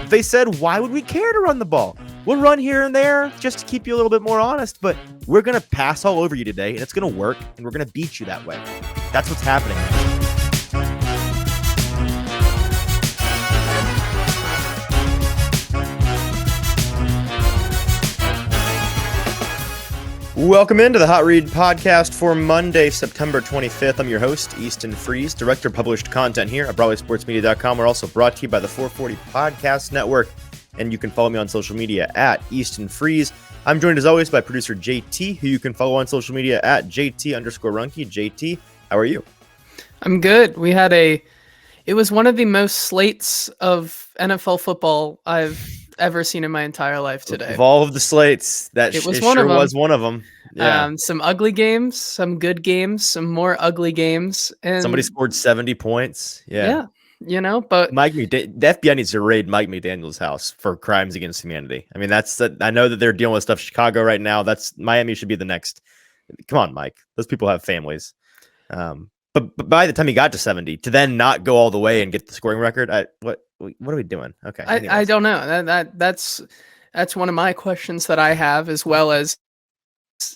They said, why would we care to run the ball? We'll run here and there just to keep you a little bit more honest, but we're going to pass all over you today, and it's going to work, and we're going to beat you that way. That's what's happening. Welcome into the Hot Read podcast for Monday, September 25th. I'm your host, Easton Freeze, director of published content here at BroadwaySportsMedia.com. We're also brought to you by the 440 Podcast Network, and you can follow me on social media at Easton Freeze. I'm joined as always by producer JT, who you can follow on social media at JT_Runke. JT, how are you? I'm good. It was one of the most slates of NFL football I've ever seen in my entire life today. Of all of the slates, it was one of them. Yeah. Some ugly games, some good games, some more ugly games, and somebody scored 70 points. Yeah. But the FBI needs to raid Mike McDaniel's house for crimes against humanity. I mean, I know that they're dealing with stuff in Chicago right now. Miami should be the next. Come on, Mike. Those people have families. But by the time he got to 70, to then not go all the way and get the scoring record, what are we doing? Okay, I don't know. That's one of my questions that I have, as well as,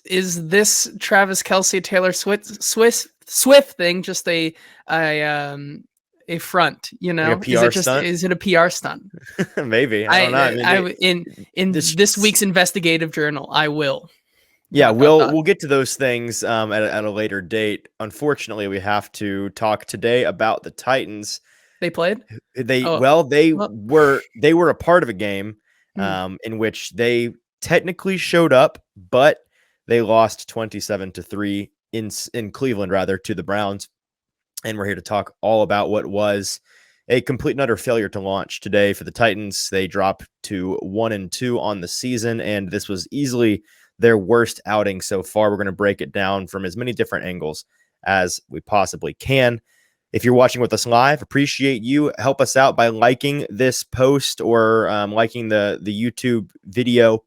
is this Travis Kelce Taylor Swift thing just a front? Like a PR stunt? Is it a PR stunt? Maybe. I don't know. In this week's investigative journal, I will. Yeah, we'll get to those things at a later date. Unfortunately, we have to talk today about the Titans. They played? They were a part of a game in which they technically showed up, but they lost 27-3 in Cleveland, rather, to the Browns. And we're here to talk all about what was a complete and utter failure to launch today for the Titans. They dropped to 1-2 on the season, and this was easily their worst outing so far. We're going to break it down from as many different angles as we possibly can. If you're watching with us live, appreciate you. Help us out by liking this post or liking the YouTube video,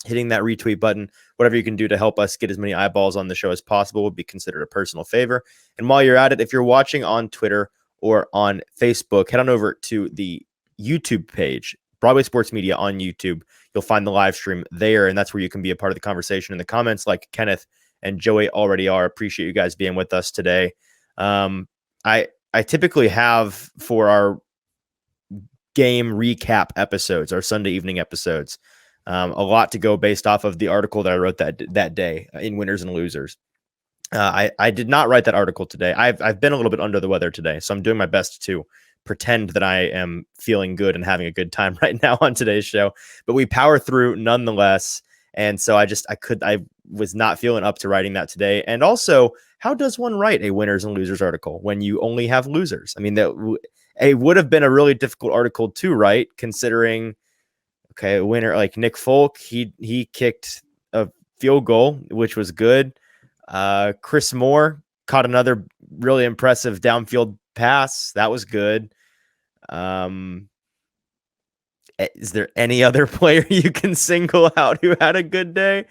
hitting that retweet button. Whatever you can do to help us get as many eyeballs on the show as possible would be considered a personal favor. And while you're at it, if you're watching on Twitter or on Facebook, head on over to the YouTube page, Broadway Sports Media on YouTube. You'll find the live stream there, and that's where you can be a part of the conversation in the comments like Kenneth and Joey already are. Appreciate you guys being with us today. I typically have, for our game recap episodes, our Sunday evening episodes, a lot to go based off of the article that I wrote that day in Winners and Losers. I did not write that article today. I've been a little bit under the weather today, so I'm doing my best to pretend that I am feeling good and having a good time right now on today's show, but we power through nonetheless. And so I was not feeling up to writing that today. And also, how does one write a winners and losers article when you only have losers? I mean, it would have been a really difficult article to write, considering, a winner like Nick Folk, he kicked a field goal, which was good. Chris Moore caught another really impressive downfield pass. That was good. Is there any other player you can single out who had a good day?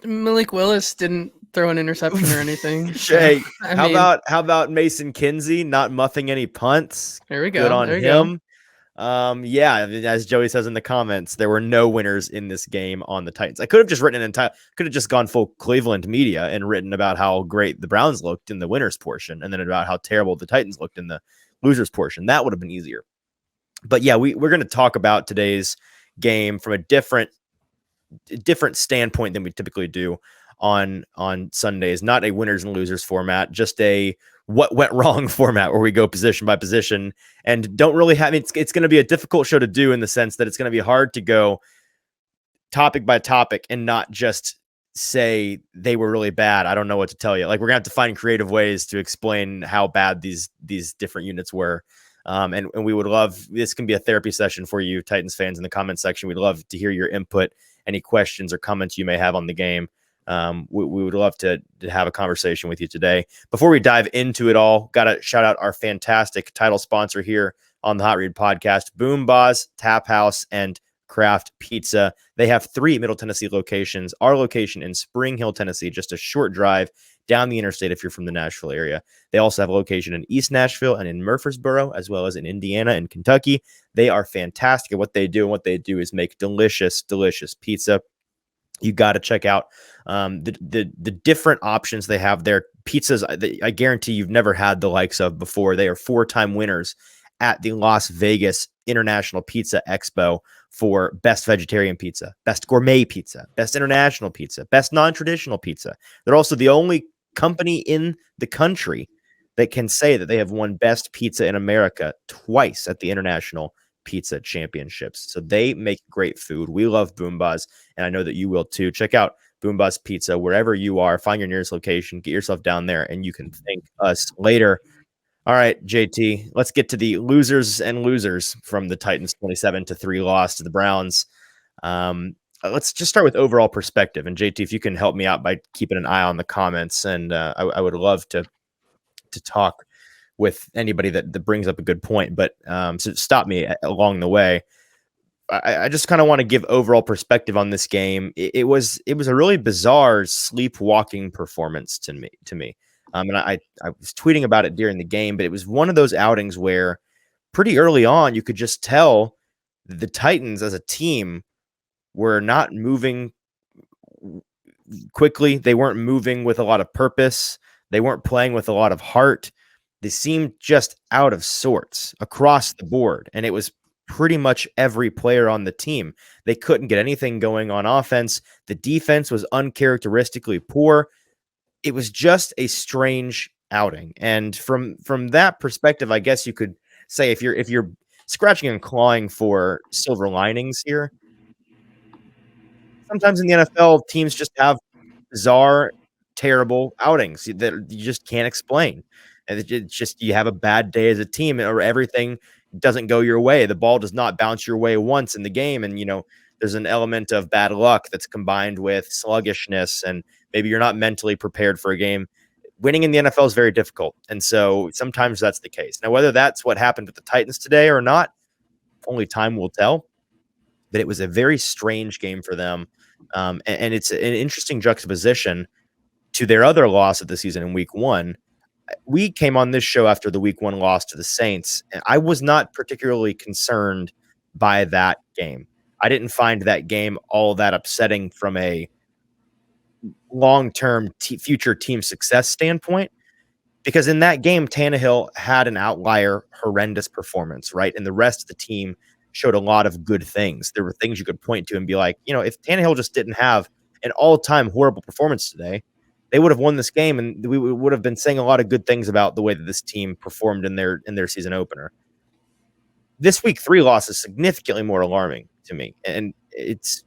Malik Willis didn't throw an interception or anything. Hey, how about Mason Kinsey not muffing any punts? There we go. Good on him. Yeah, as Joey says in the comments, there were no winners in this game on the Titans. I could have just could have just gone full Cleveland media and written about how great the Browns looked in the winners portion, and then about how terrible the Titans looked in the losers portion. That would have been easier. But yeah, we're going to talk about today's game from a different standpoint than we typically do on Sundays. Not a winners and losers format, just a what went wrong format where we go position by position and don't really have, it's going to be a difficult show to do in the sense that it's going to be hard to go topic by topic and not just say they were really bad. I don't know what to tell you. Like, we're gonna have to find creative ways to explain how bad these different units were. And we would love, this can be a therapy session for you Titans fans in the comment section. We'd love to hear your input, any questions or comments you may have on the game. We would love to have a conversation with you today. Before we dive into it all, got to shout out our fantastic title sponsor here on the Hot Read podcast, BoomBozz Taphouse and Craft Pizza. They have 3 Middle Tennessee locations. Our location in Spring Hill, Tennessee, just a short drive down the interstate if you're from the Nashville area. They also have a location in East Nashville and in Murfreesboro, as well as in Indiana and Kentucky. They are fantastic at what they do, and what they do is make delicious, delicious pizza. You got to check out the different options they have there. Pizzas, I guarantee you've never had the likes of before. They are 4-time winners at the Las Vegas International Pizza Expo for best vegetarian pizza, best gourmet pizza, best international pizza, best non-traditional pizza. They're also the only company in the country that can say that they have won best pizza in America twice at the International Pizza Championships. So they make great food. We love BoomBozz, and I know that you will too. Check out BoomBozz Pizza wherever you are. Find your nearest location, get yourself down there, and you can thank us later. All right, JT, let's get to the losers and losers from the Titans 27-3 loss to the Browns. Let's just start with overall perspective. And JT, if you can help me out by keeping an eye on the comments, and I would love to talk with anybody that brings up a good point, but so stop me along the way. I just kind of want to give overall perspective on this game. It was a really bizarre sleepwalking performance to me. And I was tweeting about it during the game, but it was one of those outings where pretty early on you could just tell the Titans as a team were not moving quickly. They weren't moving with a lot of purpose. They weren't playing with a lot of heart. They seemed just out of sorts across the board. And it was pretty much every player on the team. They couldn't get anything going on offense. The defense was uncharacteristically poor. It was just a strange outing. And from that perspective, I guess you could say if you're scratching and clawing for silver linings here, sometimes in the NFL, teams just have bizarre, terrible outings that you just can't explain. And it's just you have a bad day as a team, or everything doesn't go your way. The ball does not bounce your way once in the game, and there's an element of bad luck that's combined with sluggishness, and maybe you're not mentally prepared for a game. Winning in the NFL is very difficult, and so sometimes that's the case. Now, whether that's what happened with the Titans today or not, only time will tell. But it was a very strange game for them, and it's an interesting juxtaposition to their other loss of the season in Week 1. We came on this show after the Week 1 loss to the Saints, and I was not particularly concerned by that game. I didn't find that game all that upsetting from a long-term future team success standpoint, because in that game, Tannehill had an outlier, horrendous performance, right? And the rest of the team showed a lot of good things. There were things you could point to and be like, if Tannehill just didn't have an all-time horrible performance today, they would have won this game, and we would have been saying a lot of good things about the way that this team performed in their season opener. This Week 3 loss is significantly more alarming to me, and it's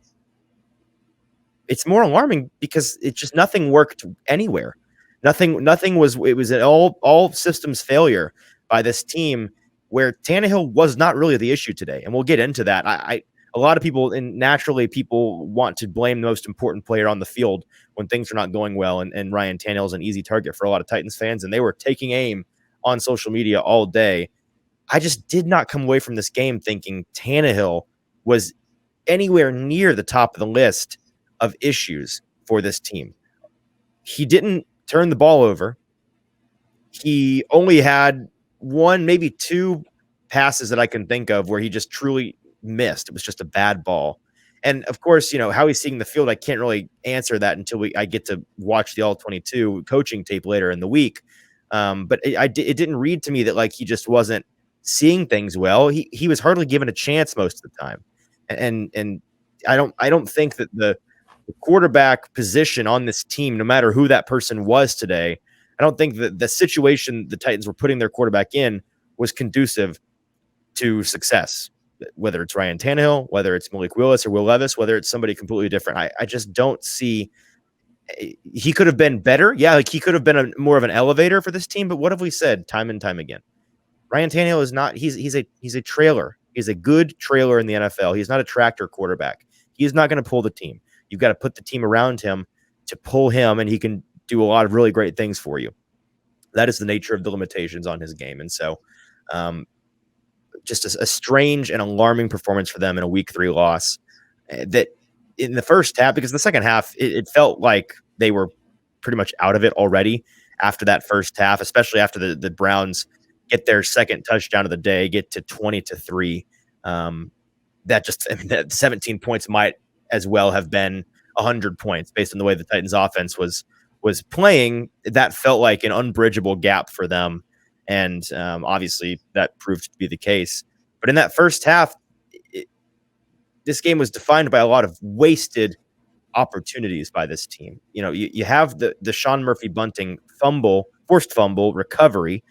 more alarming because it just nothing worked anywhere. Nothing was. It was an all systems failure by this team, where Tannehill was not really the issue today, and we'll get into that. A lot of people, and naturally people want to blame the most important player on the field when things are not going well. And Ryan Tannehill is an easy target for a lot of Titans fans, and they were taking aim on social media all day. I just did not come away from this game thinking Tannehill was anywhere near the top of the list of issues for this team. He didn't turn the ball over. He only had one, maybe two passes that I can think of where he just truly missed. It was just a bad ball. And of course, how he's seeing the field, I can't really answer that until I get to watch the All-22 coaching tape later in the week. But it didn't read to me that he just wasn't seeing things well. He was hardly given a chance most of the time. And I don't think that the quarterback position on this team, no matter who that person was today, I don't think that the situation the Titans were putting their quarterback in was conducive to success. Whether it's Ryan Tannehill, whether it's Malik Willis or Will Levis, whether it's somebody completely different, I just don't see. He could have been better. Yeah, he could have been more of an elevator for this team. But what have we said time and time again? Ryan Tannehill is not. He's a trailer. He's a good trailer in the NFL. He's not a tractor quarterback. He is not going to pull the team. You've got to put the team around him to pull him, and he can do a lot of really great things for you. That is the nature of the limitations on his game. And so just a strange and alarming performance for them in a Week 3 loss that in the first half, because the second half, it felt like they were pretty much out of it already after that first half, especially after the Browns get their second touchdown of the day, get to 20-3. That 17 points might as well have been 100 points based on the way the Titans offense was playing. That felt like an unbridgeable gap for them. And obviously that proved to be the case. But in that first half, this game was defined by a lot of wasted opportunities by this team. You have the Sean Murphy Bunting forced fumble recovery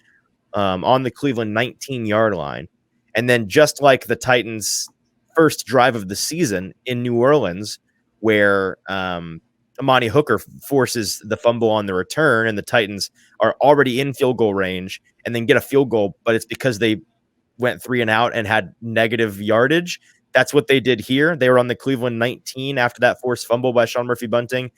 on the Cleveland 19-yard line. And then just like the Titans' first drive of the season in New Orleans, where Amani Hooker forces the fumble on the return and the Titans are already in field goal range and then get a field goal, but it's because they went 3 and out and had negative yardage. That's what they did here. They were on the Cleveland 19 after that forced fumble by Sean Murphy Bunting,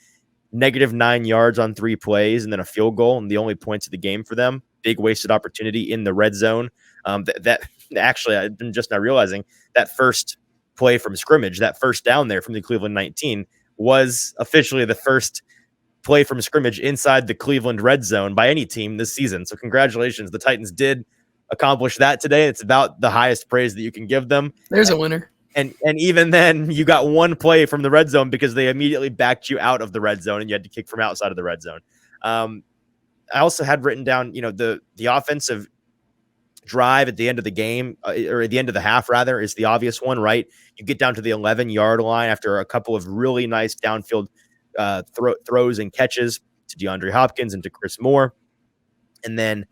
-9 yards on 3 plays, and then a field goal, and the only points of the game for them. Big wasted opportunity in the red zone. That actually, I've been just now realizing that first play from scrimmage, that first down there from the Cleveland 19, was officially the first play from scrimmage inside the Cleveland red zone by any team this season. So congratulations. The Titans did accomplish that today. It's about the highest praise that you can give them. There's a winner. And even then, you got one play from the red zone because they immediately backed you out of the red zone and you had to kick from outside of the red zone. I also had written down, the offensive drive at the end of the game, or at the end of the half, rather, is the obvious one, right? You get down to the 11-yard line after a couple of really nice downfield throws and catches to DeAndre Hopkins and to Chris Moore. And then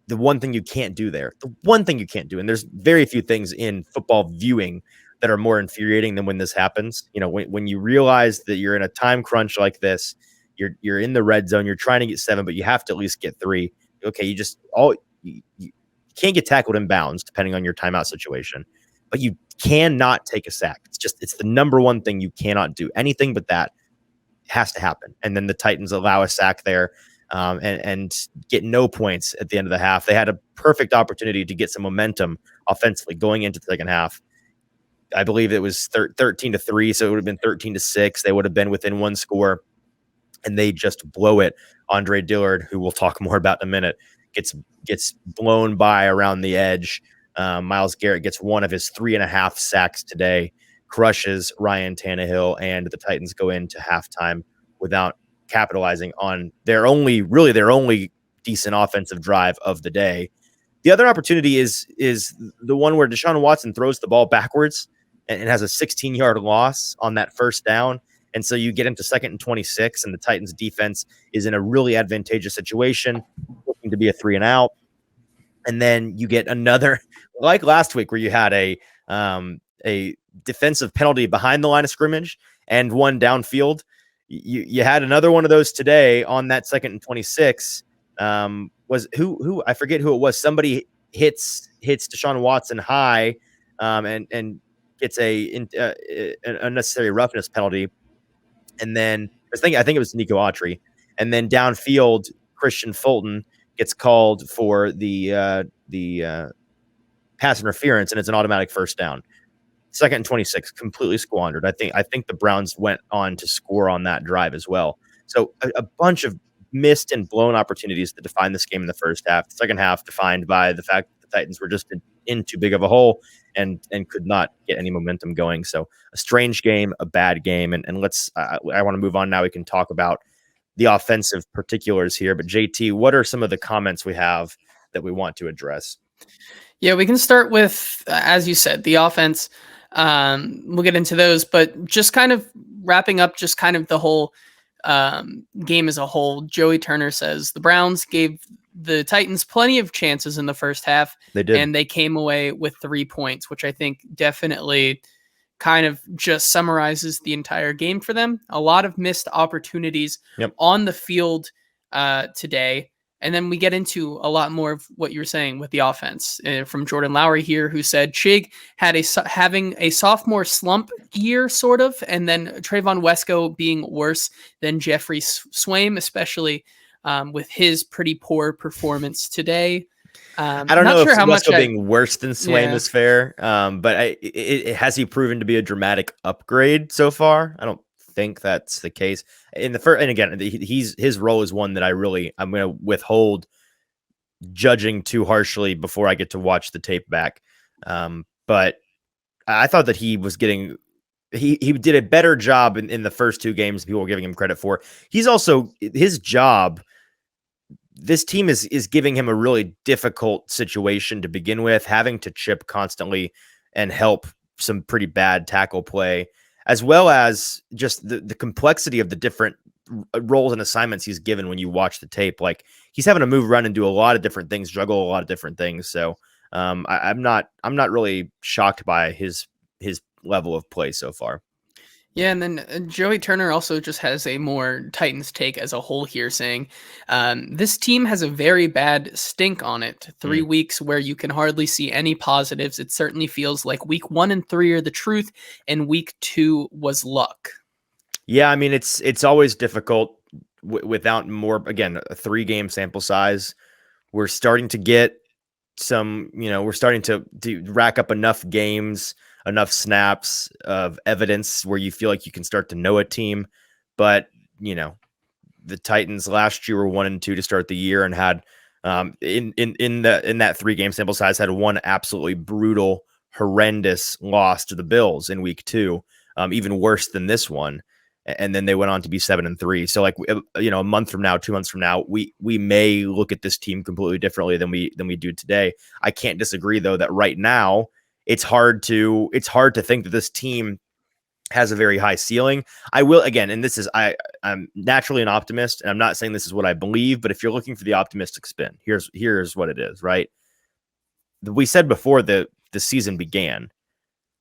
the one thing you can't do there, and there's very few things in football viewing that are more infuriating than when this happens. When you realize that you're in a time crunch like this, you're in the red zone, you're trying to get 7, but you have to at least get 3. Okay, you can't get tackled in bounds depending on your timeout situation, but you cannot take a sack. It's the number one thing you cannot do. Anything but that has to happen. And then the Titans allow a sack there and get no points at the end of the half. They had a perfect opportunity to get some momentum offensively going into the second half. I believe it was 13-3, so it would have been 13-6. They would have been within 1 score, and they just blow it. Andre Dillard, who we'll talk more about in a minute, gets blown by around the edge. Myles Garrett gets one of his 3.5 sacks today, crushes Ryan Tannehill, and the Titans go into halftime without capitalizing on their only decent offensive drive of the day. The other opportunity is the one where Deshaun Watson throws the ball backwards and has a 16-yard loss on that first down. And so you get into 2nd and 26, and the Titans defense is in a really advantageous situation, looking to be a 3 and out. And then you get another, like last week, where you had a defensive penalty behind the line of scrimmage and one downfield. You had another one of those today on that 2nd and 26. Was who I forget who it was. Somebody hits Deshaun Watson high, and gets an unnecessary roughness penalty. And then I think it was Nico Autry. And then downfield, Christian Fulton gets called for the pass interference, and it's an automatic first down. 2nd and 26, completely squandered. I think the Browns went on to score on that drive as well. So a bunch of missed and blown opportunities to define this game in the first half. The second half defined by the fact that the Titans were just in too big of a hole and could not get any momentum going. So a strange game, a bad game. And let's I want to move on now. We can talk about the offensive particulars here. But JT, what are some of the comments we have that we want to address? Yeah, we can start with, as you said, the offense. We'll get into those, but just kind of wrapping up just kind of the whole game as a whole. Joey Turner says the Browns gave the Titans plenty of chances in the first half. They did. And they came away with 3 points, which I think definitely kind of just summarizes the entire game for them. A lot of missed opportunities on the field today. And then we get into a lot more of what you're saying with the offense from Jordan Lowry here, who said Chig had having a sophomore slump year, sort of, and then Trayvon Wesco being worse than Jeffrey Swaim, especially with his pretty poor performance today. I don't know if Wesco being worse than Swaim is fair, but has he proven to be a dramatic upgrade so far? I don't think that's the case in the first. And again, his role is one that I'm going to withhold judging too harshly before I get to watch the tape back. But I thought that he was getting, he did a better job in the first 2 games people were giving him credit for. He's also, his job, this team is giving him a really difficult situation to begin with, having to chip constantly and help some pretty bad tackle play, as well as just the complexity of the different roles and assignments he's given when you watch the tape. Like, he's having to move around and do a lot of different things, juggle a lot of different things. So I'm not really shocked by his level of play so far. Yeah, and then Joey Turner also just has a more Titans take as a whole here, saying this team has a very bad stink on it. 3 weeks where you can hardly see any positives. It certainly feels like week 1 and 3 are the truth, and week 2 was luck. Yeah, I mean, it's always difficult without more, again, a 3-game sample size. We're starting to get some, we're starting to rack up enough games, enough snaps of evidence where you feel like you can start to know a team. But, the Titans last year were 1-2 to start the year and had in that 3-game sample size had one absolutely brutal, horrendous loss to the Bills in week 2, even worse than this one. And then they went on to be 7-3. So, like, a month from now, 2 months from now, we may look at this team completely differently than we do today. I can't disagree, though, that right now it's hard to think that this team has a very high ceiling. I will, again, and this is, I'm naturally an optimist, and I'm not saying this is what I believe, but if you're looking for the optimistic spin, here's what it is, right? We said before the season began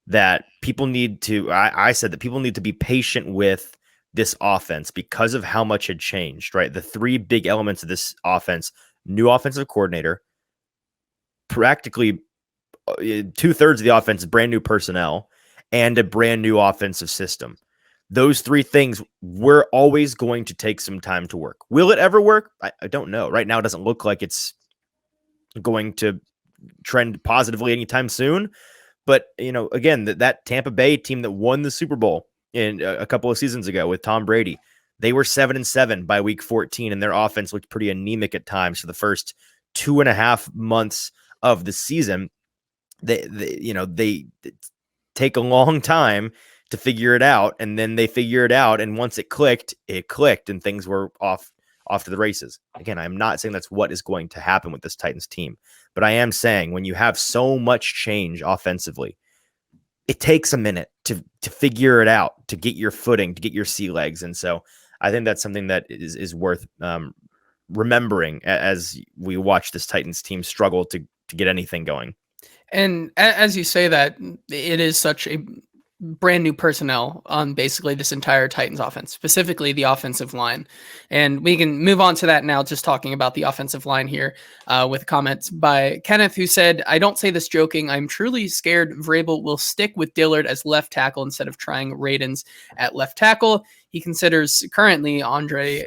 that people need to, I said that people need to be patient with this offense because of how much had changed, right? The 3 big elements of this offense: new offensive coordinator, practically 2/3 of the offense is brand new personnel, and a brand new offensive system. Those 3 things were always going to take some time to work. Will it ever work? I don't know. Right now, it doesn't look like it's going to trend positively anytime soon. But, again, that Tampa Bay team that won the Super Bowl in a couple of seasons ago with Tom Brady, they were 7-7 by week 14, and their offense looked pretty anemic at times for the first 2.5 months of the season. They take a long time to figure it out, and then they figure it out, and once it clicked, and things were off to the races. Again, I'm not saying that's what is going to happen with this Titans team, but I am saying when you have so much change offensively, it takes a minute to figure it out, to get your footing, to get your sea legs. And so I think that's something that is worth remembering as we watch this Titans team struggle to get anything going. And as you say that, it is such a brand new personnel on basically this entire Titans offense, specifically the offensive line. And we can move on to that now, just talking about the offensive line here with comments by Kenneth, who said, "I don't say this joking. I'm truly scared Vrabel will stick with Dillard as left tackle instead of trying Radens at left tackle. He considers currently Andre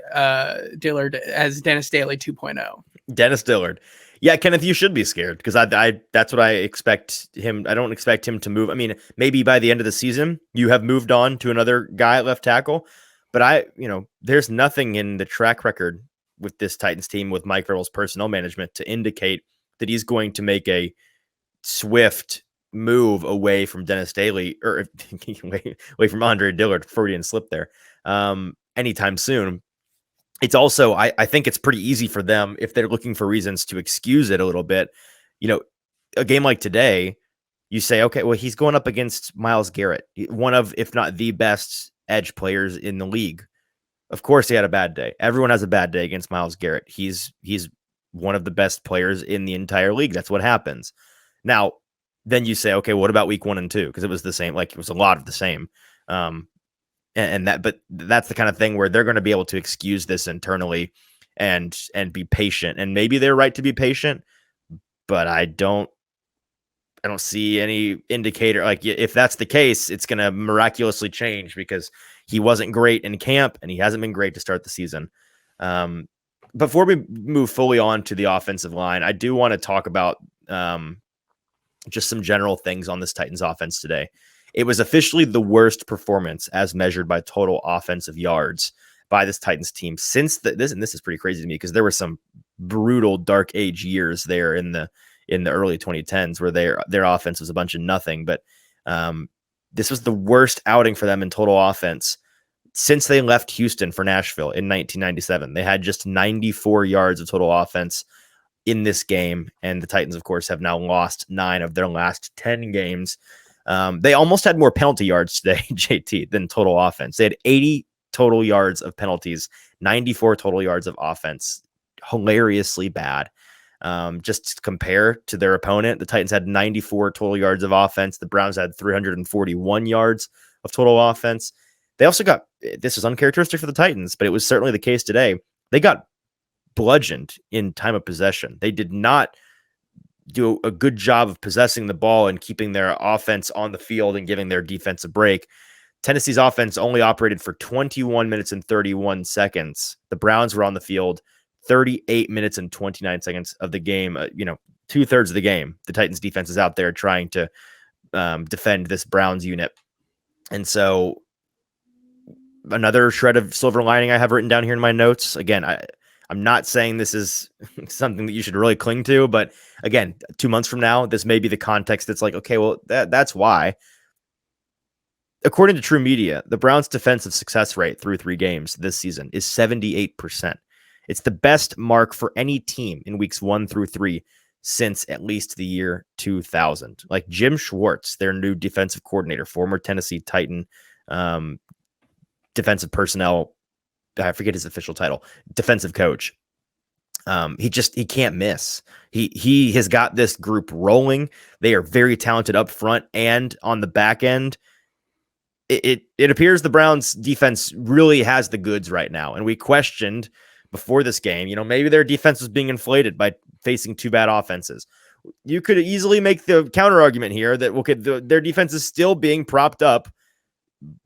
Dillard as Dennis Daly 2.0. Dennis Dillard. Yeah, Kenneth, you should be scared because I that's what I expect him. I don't expect him to move. I mean, maybe by the end of the season, you have moved on to another guy at left tackle. But there's nothing in the track record with this Titans team with Mike Vrabel's personnel management to indicate that he's going to make a swift move away from Dennis Daly or away from Andre Dillard. Freudian slip there. Anytime soon. It's also, I think it's pretty easy for them if they're looking for reasons to excuse it a little bit. A game like today, you say, okay, well, he's going up against Myles Garrett, one of, if not the best edge players in the league. Of course, he had a bad day. Everyone has a bad day against Myles Garrett. He's one of the best players in the entire league. That's what happens. Now, then you say, okay, what about week 1 and 2? Because it was the same, like it was a lot of the same. But that's the kind of thing where they're going to be able to excuse this internally and be patient. And maybe they're right to be patient, but I don't see any indicator. Like if that's the case, it's going to miraculously change because he wasn't great in camp and he hasn't been great to start the season. Before we move fully on to the offensive line, I do want to talk about just some general things on this Titans offense today. It was officially the worst performance as measured by total offensive yards by this Titans team since this is pretty crazy to me because there were some brutal dark age years there in the early 2010s where their offense was a bunch of nothing. But this was the worst outing for them in total offense since they left Houston for Nashville in 1997. They had just 94 yards of total offense in this game. And the Titans, of course, have now lost 9 of their last 10 games. They almost had more penalty yards today, JT, than total offense. They had 80 total yards of penalties, 94 total yards of offense. Hilariously bad. Just to compare to their opponent, the Titans had 94 total yards of offense. The Browns had 341 yards of total offense. They also got, this is uncharacteristic for the Titans, but it was certainly the case today. They got bludgeoned in time of possession. They did not do a good job of possessing the ball and keeping their offense on the field and giving their defense a break. Tennessee's offense only operated for 21 minutes and 31 seconds. The Browns were on the field 38 minutes and 29 seconds of the game. 2/3 of the game, the Titans defense is out there trying to defend this Browns unit. And so another shred of silver lining I have written down here in my notes. Again, I'm not saying this is something that you should really cling to, but again, 2 months from now, this may be the context that's like, okay, well, that's why. According to True Media, the Browns' defensive success rate through 3 games this season is 78%. It's the best mark for any team in weeks 1 through 3 since at least the year 2000. Like Jim Schwartz, their new defensive coordinator, former Tennessee Titan, defensive personnel, I forget his official title, defensive coach. He can't miss. He has got this group rolling. They are very talented up front and on the back end. It appears the Browns defense really has the goods right now. And we questioned before this game, maybe their defense was being inflated by facing 2 bad offenses. You could easily make the counter argument here that their defense is still being propped up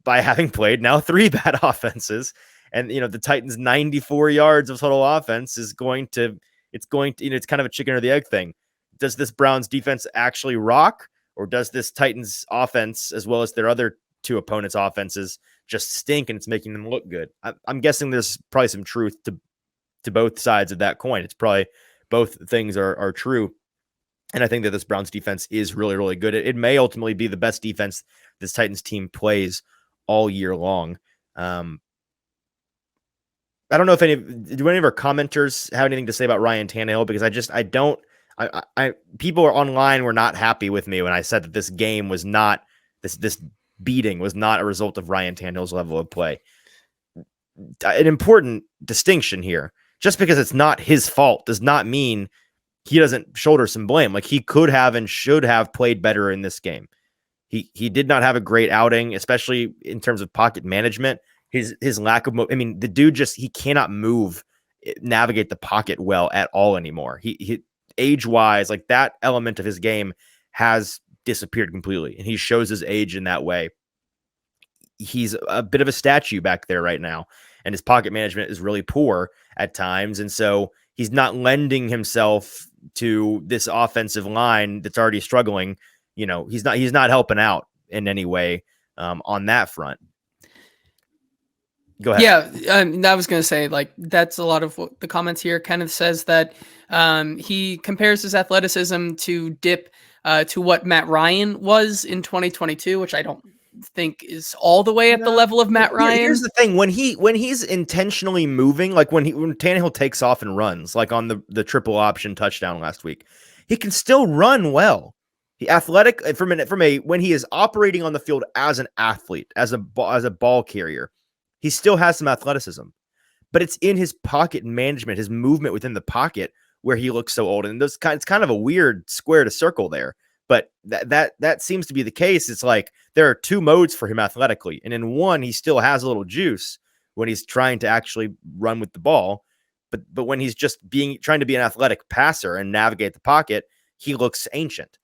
by having played now 3 bad offenses. And, the Titans 94 yards of total offense it's kind of a chicken or the egg thing. Does this Browns defense actually rock, or does this Titans offense, as well as their other 2 opponents' offenses, just stink and it's making them look good? I'm guessing there's probably some truth to both sides of that coin. It's probably both things are true. And I think that this Browns defense is really, really good. It may ultimately be the best defense this Titans team plays all year long. I don't know if do any of our commenters have anything to say about Ryan Tannehill, because people online were not happy with me when I said that this game was not, this beating was not a result of Ryan Tannehill's level of play. An important distinction here. Just because it's not his fault does not mean he doesn't shoulder some blame. Like, he could have and should have played better in this game. He did not have a great outing, especially in terms of pocket management. His lack of, the dude he cannot navigate the pocket well at all anymore. He age-wise, like, that element of his game has disappeared completely, and he shows his age in that way. He's a bit of a statue back there right now, and his pocket management is really poor at times, and so he's not lending himself to this offensive line that's already struggling. He's not helping out in any way on that front. Go ahead. Yeah, I was going to say, like, that's a lot of what the comments here kind of says, that he compares his athleticism to what Matt Ryan was in 2022, which I don't think is all the way at the level of Matt Ryan. Here's the thing: when he's intentionally moving, like when Tannehill takes off and runs, like on the triple option touchdown last week, he can still run well. He athletic when he is operating on the field as an athlete, as a ball carrier. He still has some athleticism, but it's in his pocket management, his movement within the pocket, where he looks so old. And it's kind of a weird square to circle there, but that seems to be the case. It's like there are 2 modes for him athletically, and in one, he still has a little juice when he's trying to actually run with the ball, but when he's just trying to be an athletic passer and navigate the pocket, he looks ancient.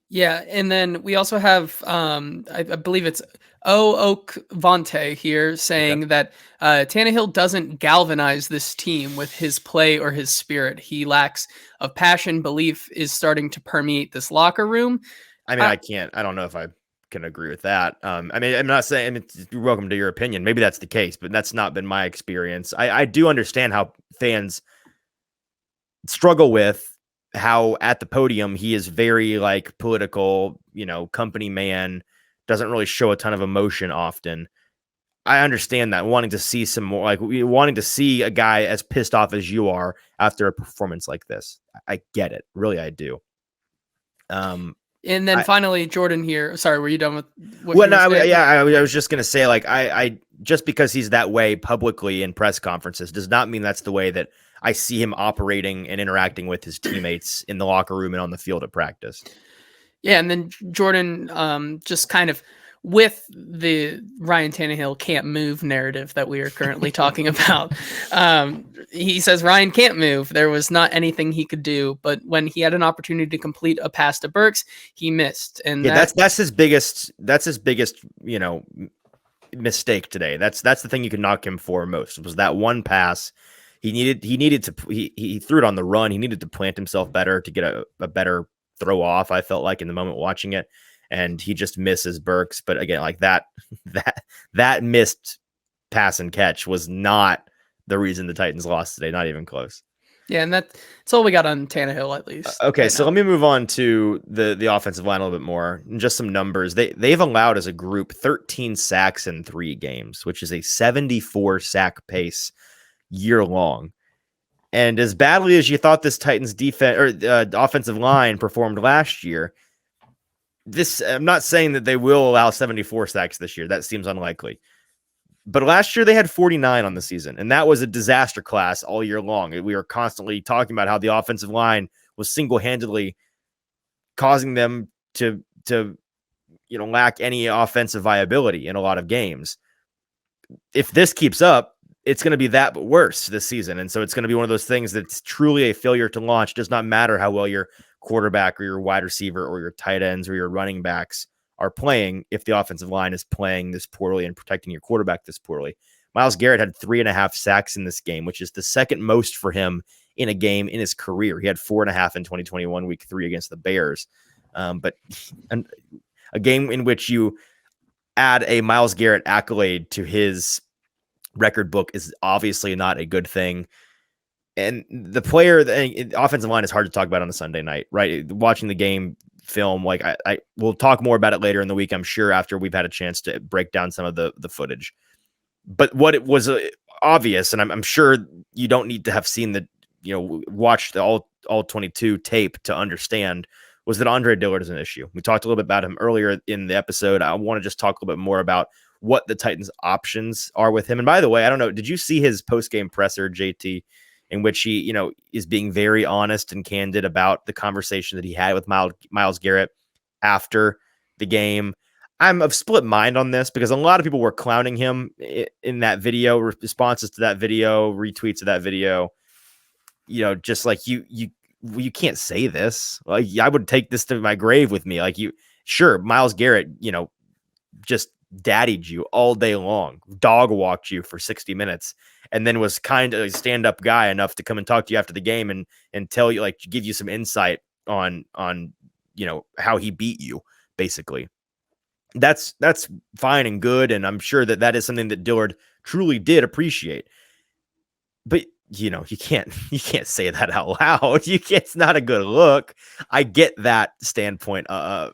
Yeah, and then we also have, I believe it's Oak Vontae here saying that Tannehill doesn't galvanize this team with his play or his spirit. He lacks of passion. Belief is starting to permeate this locker room. I don't know if I can agree with that. I mean, I'm not saying, I mean, you're welcome to your opinion. Maybe that's the case, but that's not been my experience. I do understand how fans struggle with how at the podium he is very like political, company man, doesn't really show a ton of emotion often. I understand that, wanting to see some more, like wanting to see a guy as pissed off as you are after a performance like this. I get it. Really, I do. And then finally, Jordan here. Sorry, were you done with what well, you were saying? I was just going to say, like, I just because he's that way publicly in press conferences does not mean that's the way that I see him operating and interacting with his teammates in the locker room and on the field at practice. Yeah, and then Jordan, just kind of with the Ryan Tannehill can't move narrative that we are currently talking about. He says Ryan can't move. There was not anything he could do, but when he had an opportunity to complete a pass to Burks, he missed. And yeah, that's his biggest mistake today. That's the thing you can knock him for most, was that one pass. He threw it on the run. He needed to plant himself better to get a better throw off, I felt like, in the moment watching it. And he just misses Burks. But again, like that missed pass and catch was not the reason the Titans lost today. Not even close. Yeah, and that's all we got on Tannehill, at least. Okay, right, so let me move on to the offensive line a little bit more. And just some numbers. They've allowed as a group 13 sacks in 3 games, which is a 74 sack pace year long. And as badly as you thought this Titans defense or offensive line performed last year, I'm not saying that they will allow 74 sacks this year. That seems unlikely. But last year they had 49 on the season, and that was a disaster class all year long. We were constantly talking about how the offensive line was single-handedly causing them to lack any offensive viability in a lot of games. If this keeps up, it's going to be that but worse this season. And so it's going to be one of those things that's truly a failure to launch. It does not matter how well your quarterback or your wide receiver or your tight ends or your running backs are playing if the offensive line is playing this poorly and protecting your quarterback this poorly. Myles Garrett had 3.5 sacks in this game, which is the second most for him in a game in his career. He had 4.5 in 2021 week 3 against the Bears. But a game in which you add a Myles Garrett accolade to his record book is obviously not a good thing. And the offensive line is hard to talk about on a Sunday night, right? Watching the game film, like I will talk more about it later in the week, I'm sure, after we've had a chance to break down some of the footage. But what it was obvious, and I'm sure you don't need to have seen watched the all 22 tape to understand, was that Andre Dillard is an issue. We talked a little bit about him earlier in the episode. I want to just talk a little bit more about what the Titans' options are with him. And by the way, I don't know, did you see his post-game presser, JT, in which he, is being very honest and candid about the conversation that he had with Myles Garrett after the game? I'm of split mind on this because a lot of people were clowning him in that video, responses to that video, retweets of that video. Just like you can't say this. Like, I would take this to my grave with me. Like, sure, Myles Garrett, just daddied you all day long, dog walked you for 60 minutes, and then was kind of a stand-up guy enough to come and talk to you after the game and tell you, like, give you some insight on how he beat you, basically. That's fine and good, and I'm sure that is something that Dillard truly did appreciate. But you can't say that out loud. It's not a good look. I get that standpoint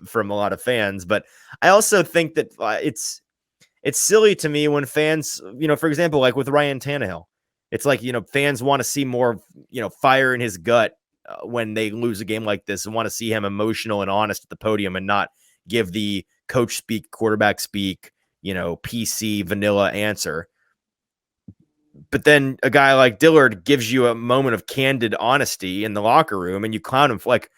from a lot of fans, but I also think that it's silly to me when fans, for example, like with Ryan Tannehill, it's like, fans want to see more, fire in his gut when they lose a game like this, and want to see him emotional and honest at the podium and not give the coach speak, quarterback speak, PC vanilla answer. But then a guy like Dillard gives you a moment of candid honesty in the locker room, and you clown him for, like,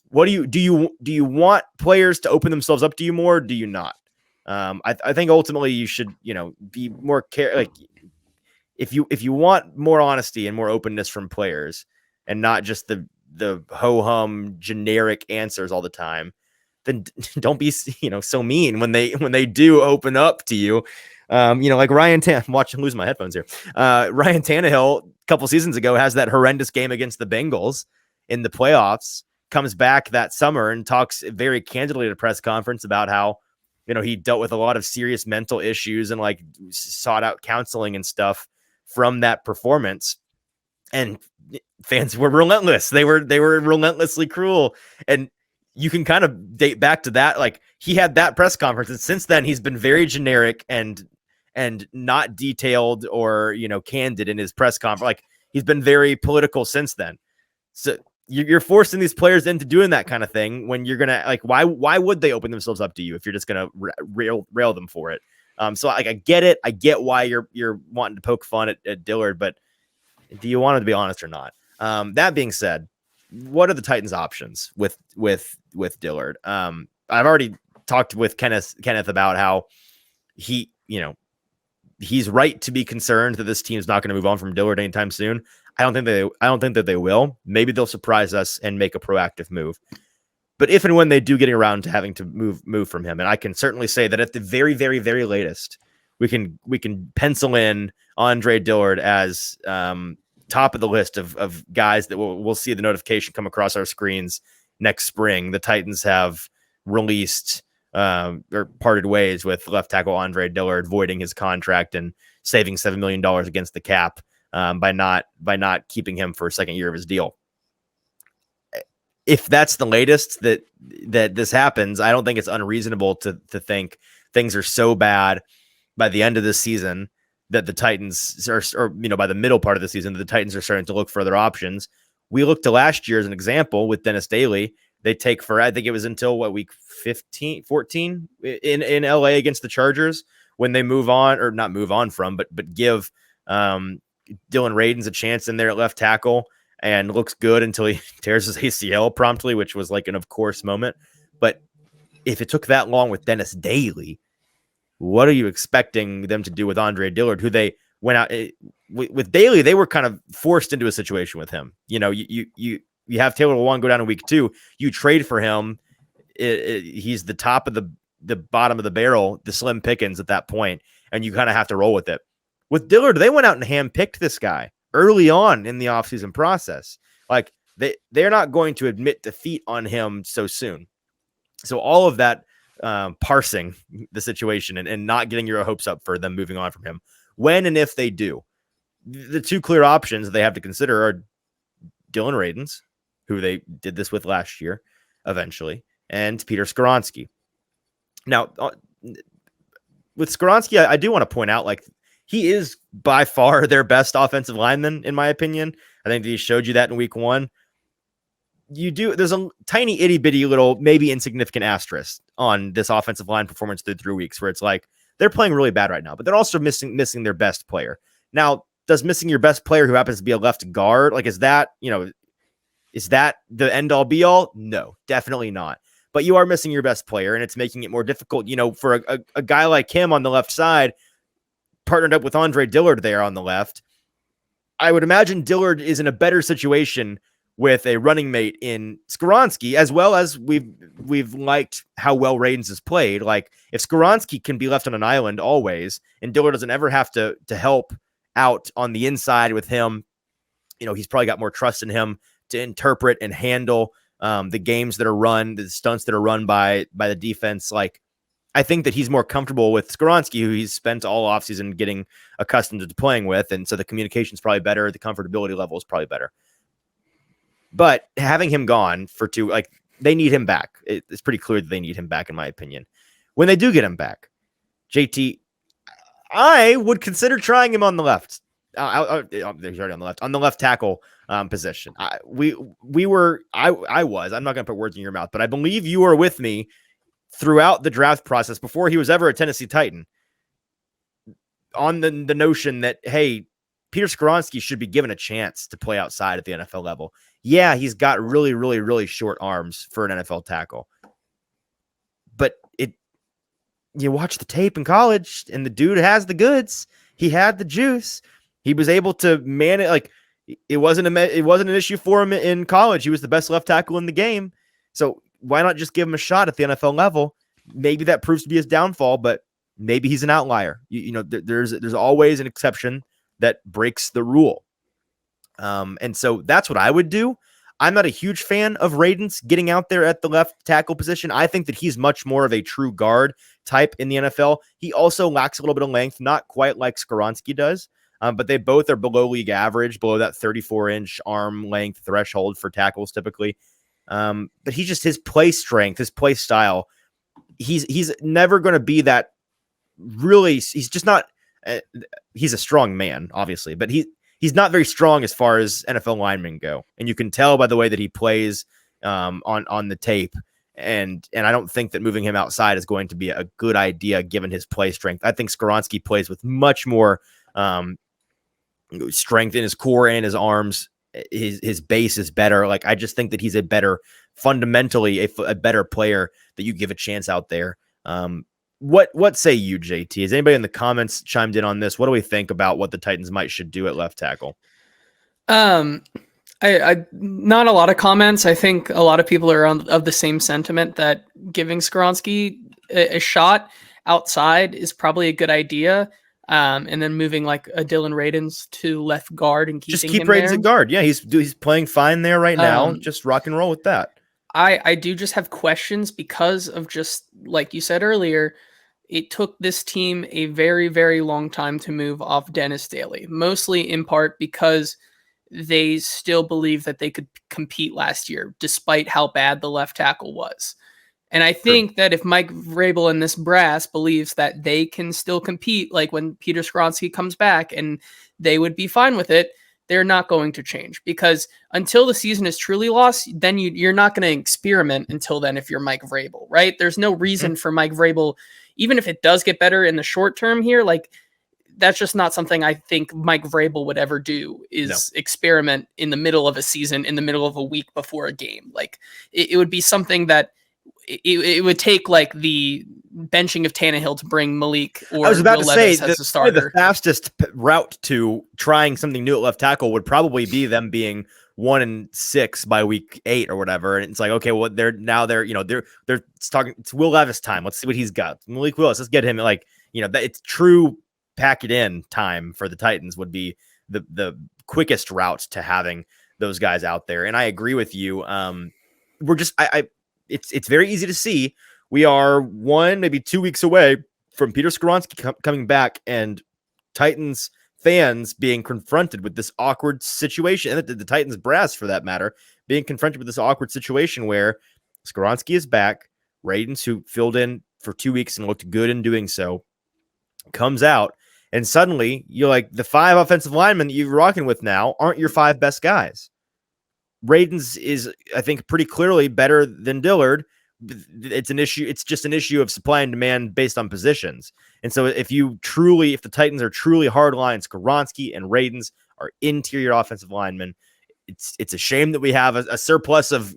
what do you want players to open themselves up to you more? Or do you not? I think ultimately you should, be more like, if you want more honesty and more openness from players and not just the ho-hum generic answers all the time, then don't be, so mean when they do open up to you. Like Ryan I'm watching, lose my headphones here. Ryan Tannehill a couple seasons ago has that horrendous game against the Bengals in the playoffs, comes back that summer and talks very candidly at a press conference about how, he dealt with a lot of serious mental issues and like sought out counseling and stuff from that performance. And fans were relentless. They were relentlessly cruel. And you can kind of date back to that. Like, he had that press conference, and since then he's been very generic and not detailed or, candid in his press conference. Like, he's been very political since then. So you're forcing these players into doing that kind of thing when you're going to, like, why would they open themselves up to you if you're just going to rail them for it? So like, I get it. I get why you're wanting to poke fun at Dillard, but do you want him to be honest or not? That being said, what are the Titans' options with Dillard? I've already talked with Kenneth about how he's right to be concerned that this team's not going to move on from Dillard anytime soon. I don't think that they will. Maybe they'll surprise us and make a proactive move. But if and when they do get around to having to move from him, and I can certainly say that at the very, very, very latest, we can pencil in Andre Dillard as top of the list of guys that we'll see the notification come across our screens next spring. The Titans have released or parted ways with left tackle Andre Dillard, voiding his contract and saving $7 million against the cap by not keeping him for a second year of his deal. If that's the latest that this happens, I don't think it's unreasonable to think things are so bad by the end of this season that the Titans or by the middle part of the season, that the Titans are starting to look for other options. We look to last year as an example with Dennis Daly. They take for, I think it was until week 14 in LA against the Chargers when they move on, or not move on from, but give Dylan Radins a chance in there at left tackle, and looks good until he tears his ACL promptly, which was like an of course moment. But if it took that long with Dennis Daly, what are you expecting them to do with Andre Dillard, who they went out with Daly? They were kind of forced into a situation with him. You have Taylor Lewan go down in week 2. You trade for him. He's the top of the bottom of the barrel, the slim pickings at that point, and you kind of have to roll with it. With Dillard, they went out and handpicked this guy early on in the offseason process. Like, they're not going to admit defeat on him so soon. So all of that parsing the situation and not getting your hopes up for them moving on from him. When and if they do, the two clear options they have to consider are Dylan Radins, who they did this with last year, eventually, and Peter Skoronski. Now, with Skoronski, I do want to point out, like, he is by far their best offensive lineman, in my opinion. I think that he showed you that in week 1. There's a tiny itty bitty little, maybe insignificant asterisk on this offensive line performance through 3 weeks, where it's like, they're playing really bad right now, but they're also missing their best player. Now, does missing your best player who happens to be a left guard, like, is that the end all be all? No, definitely not. But you are missing your best player, and it's making it more difficult, for a guy like him on the left side, partnered up with Andre Dillard there on the left. I would imagine Dillard is in a better situation with a running mate in Skoronski, as well as we've liked how well Radins has played. Like, if Skoronski can be left on an island always, and Dillard doesn't ever have to help out on the inside with him, he's probably got more trust in him to interpret and handle the games that are run, the stunts that are run by the defense. Like, I think that he's more comfortable with Skoronski, who he's spent all offseason getting accustomed to playing with. And so the communication's probably better. The comfortability level is probably better. But having him gone for 2, like, they need him back. It's pretty clear that they need him back, in my opinion. When they do get him back, JT, I would consider trying him on the left. He's already on the left, on the left tackle position. I was. I'm not going to put words in your mouth, but I believe you were with me throughout the draft process before he was ever a Tennessee Titan on the notion that, hey, Peter Skoronski should be given a chance to play outside at the NFL level. Yeah, he's got really, really, really short arms for an NFL tackle. But you watch the tape in college, and the dude has the goods. He had the juice. He was able to manage. Like, it wasn't an issue for him in college. He was the best left tackle in the game. So why not just give him a shot at the NFL level? Maybe that proves to be his downfall, but maybe he's an outlier. There's always an exception that breaks the rule. And so that's what I would do. I'm not a huge fan of Radens getting out there at the left tackle position. I think that he's much more of a true guard type in the NFL. He also lacks a little bit of length, not quite like Skoronski does, but they both are below league average, below that 34-inch arm length threshold for tackles typically. But he's just, his play strength, his play style, he's never going to be that really, he's just not, he's a strong man, obviously, but he's not very strong as far as NFL linemen go. And you can tell by the way that he plays on the tape. And I don't think that moving him outside is going to be a good idea given his play strength. I think Skoronski plays with much more strength in his core and his arms. His base is better. Like, I just think that he's a better, fundamentally a better player that you give a chance out there. What say you, JT? Has anybody in the comments chimed in on this? What do we think about what the Titans should do at left tackle? I not a lot of comments. I think a lot of people are of the same sentiment that giving Skoronski a shot outside is probably a good idea. And then moving like a Dylan Radens to left guard and keep Radens at guard. Yeah, he's playing fine there right now. Just rock and roll with that. I do just have questions because of, just like you said earlier, it took this team a very, very long time to move off Dennis Daly, mostly in part because they still believe that they could compete last year, despite how bad the left tackle was. And I think that if Mike Vrabel and this brass believes that they can still compete, like when Peter Skoronski comes back, and they would be fine with it, they're not going to change, because until the season is truly lost, then you're not going to experiment until then if you're Mike Vrabel, right? There's no reason for Mike Vrabel, even if it does get better in the short term here, like that's just not something I think Mike Vrabel would ever do, is experiment in the middle of a season, in the middle of a week before a game. Like it would be something that it would take like the benching of Tannehill to bring Malik or I was about Will to say Levis as a starter. The fastest route to trying something new at left tackle would probably be them being 1-6 by week 8 or whatever. And it's like, okay, well, they're talking, it's Will Levis time. Let's see what he's got. Malik Willis, let's get him. Like, it's true pack it in time for the Titans would be the quickest route to having those guys out there. And I agree with you. We're just, it's very easy to see. We are 1, maybe 2 weeks away from Peter Skoronski coming back, and Titans fans being confronted with this awkward situation, and the Titans brass, for that matter, being confronted with this awkward situation where Skoronski is back. Radens, who filled in for 2 weeks and looked good in doing so, comes out, and suddenly you're like, the 5 offensive linemen that you're rocking with now aren't your 5 best guys. Radens is, I think, pretty clearly better than Dillard. It's an issue. It's just an issue of supply and demand based on positions. And so if the Titans are truly hardline, Skoronski and Radens are interior offensive linemen, it's a shame that we have a surplus of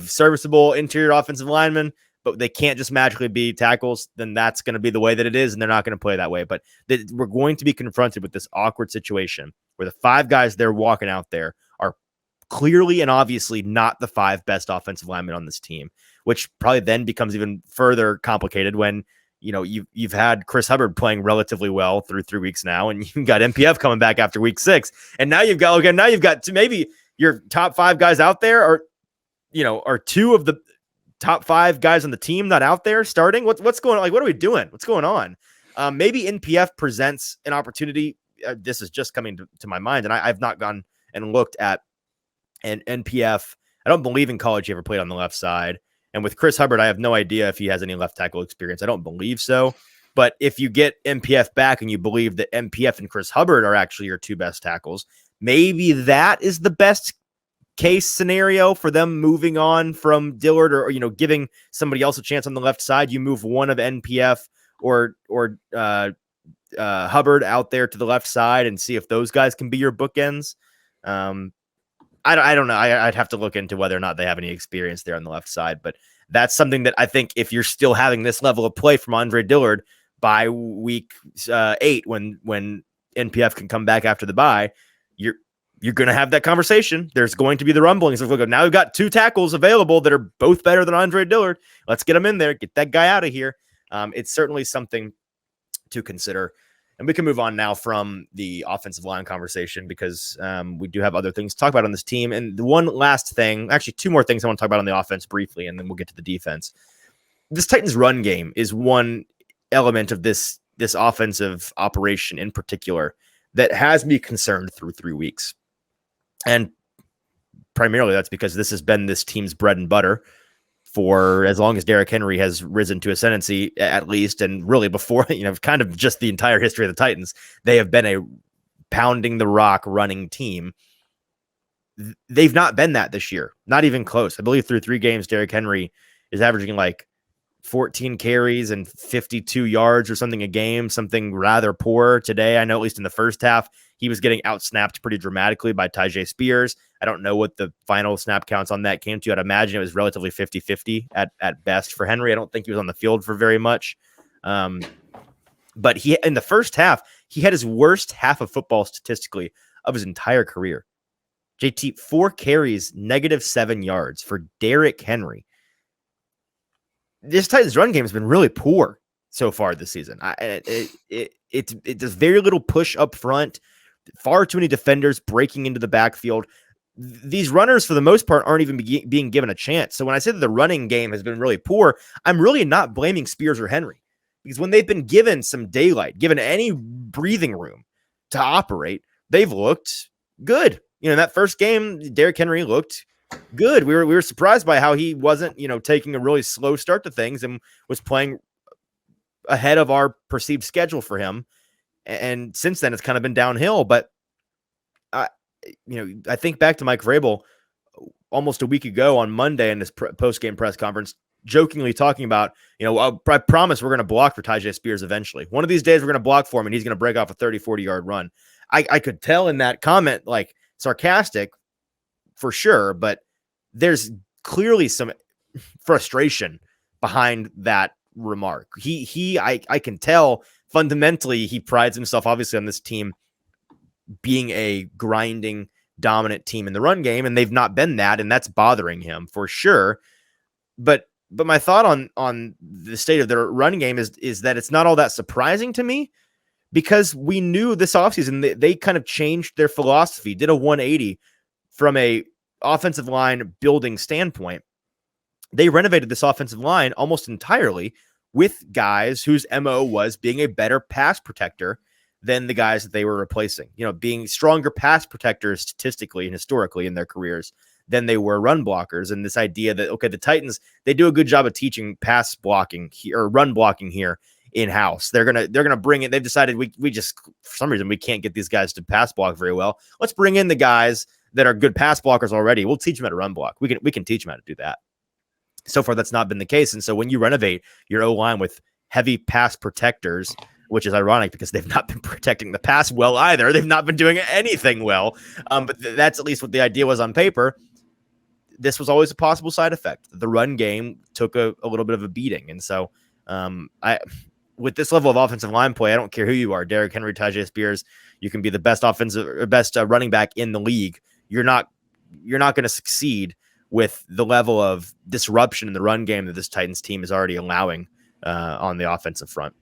serviceable interior offensive linemen, but they can't just magically be tackles. Then that's going to be the way that it is, and they're not going to play that way. But we're going to be confronted with this awkward situation where the 5 guys they're walking out there are clearly and obviously not the 5 best offensive linemen on this team, which probably then becomes even further complicated when you've had Chris Hubbard playing relatively well through 3 weeks now, and you've got MPF coming back after week 6, and now you've got maybe your top 5 guys out there are 2 of the top 5 guys on the team not out there starting. What's going on? Like, what are we doing? What's going on? Maybe NPF presents an opportunity. This is just coming to my mind, and I've not gone and looked at an NPF. I don't believe in college he ever played on the left side. And with Chris Hubbard, I have no idea if he has any left tackle experience. I don't believe so. But if you get MPF back and you believe that MPF and Chris Hubbard are actually your 2 best tackles, maybe that is the best case scenario for them moving on from Dillard, or giving somebody else a chance on the left side. You move one of NPF or Hubbard out there to the left side and see if those guys can be your bookends. I don't know. I'd have to look into whether or not they have any experience there on the left side, but that's something that I think if you're still having this level of play from Andre Dillard by week 8, when NPF can come back after the bye, you're going to have that conversation. There's going to be the rumblings of, look, now we've got 2 tackles available that are both better than Andre Dillard. Let's get him in there. Get that guy out of here. It's certainly something to consider. And we can move on now from the offensive line conversation because we do have other things to talk about on this team. And the one last thing, actually 2 more things I want to talk about on the offense briefly, and then we'll get to the defense. This Titans run game is one element of this offensive operation in particular that has me concerned through 3 weeks. And primarily that's because this has been this team's bread and butter for as long as Derrick Henry has risen to ascendancy, at least, and really before, kind of just the entire history of the Titans, they have been a pounding the rock running team. They've not been that this year, not even close. I believe through 3 games, Derrick Henry is averaging like 14 carries and 52 yards or something a game, something rather poor today. I know at least in the first half, he was getting outsnapped pretty dramatically by Tyjae Spears. I don't know what the final snap counts on that came to. I'd imagine it was relatively 50-50 at best for Henry. I don't think he was on the field for very much. But he in the first half, he had his worst half of football statistically of his entire career. JT, 4 carries, -7 yards for Derrick Henry. This Titans run game has been really poor so far this season. It does very little push up front, far too many defenders breaking into the backfield. These runners, for the most part, aren't even being given a chance. So when I say that the running game has been really poor, I'm really not blaming Spears or Henry, because when they've been given some daylight, given any breathing room to operate, they've looked good. In that first game, Derrick Henry looked good. We were surprised by how he wasn't, taking a really slow start to things and was playing ahead of our perceived schedule for him. And since then, it's kind of been downhill. But I think back to Mike Vrabel almost a week ago on Monday in this post-game press conference, jokingly talking about, I promise we're going to block for Tyjae Spears eventually. One of these days, we're going to block for him, and he's going to break off a 30-40 yard run. I could tell in that comment, like, sarcastic for sure, but there's clearly some frustration behind that remark. I can tell fundamentally he prides himself obviously on this team being a grinding, dominant team in the run game, and they've not been that, and that's bothering him for sure. But my thought on the state of their run game is that it's not all that surprising to me, because we knew this offseason they kind of changed their philosophy, did a 180 from a offensive line building standpoint. They renovated this offensive line almost entirely with guys whose MO was being a better pass protector than the guys that they were replacing, being stronger pass protectors statistically and historically in their careers than they were run blockers. And this idea that, okay, the Titans, they do a good job of teaching pass blocking or run blocking here in-house. They're gonna bring it. They've decided we just, for some reason, we can't get these guys to pass block very well. Let's bring in the guys that are good pass blockers already. We'll teach them how to run block. We can teach them how to do that. So far, that's not been the case. And so when you renovate your O-line with heavy pass protectors, which is ironic because they've not been protecting the pass well either. They've not been doing anything well. But that's at least what the idea was on paper. This was always a possible side effect. The run game took a little bit of a beating. And so with this level of offensive line play, I don't care who you are, Derrick Henry, Tyjae Spears, you can be the best running back in the league. You're not going to succeed with the level of disruption in the run game that this Titans team is already allowing on the offensive front.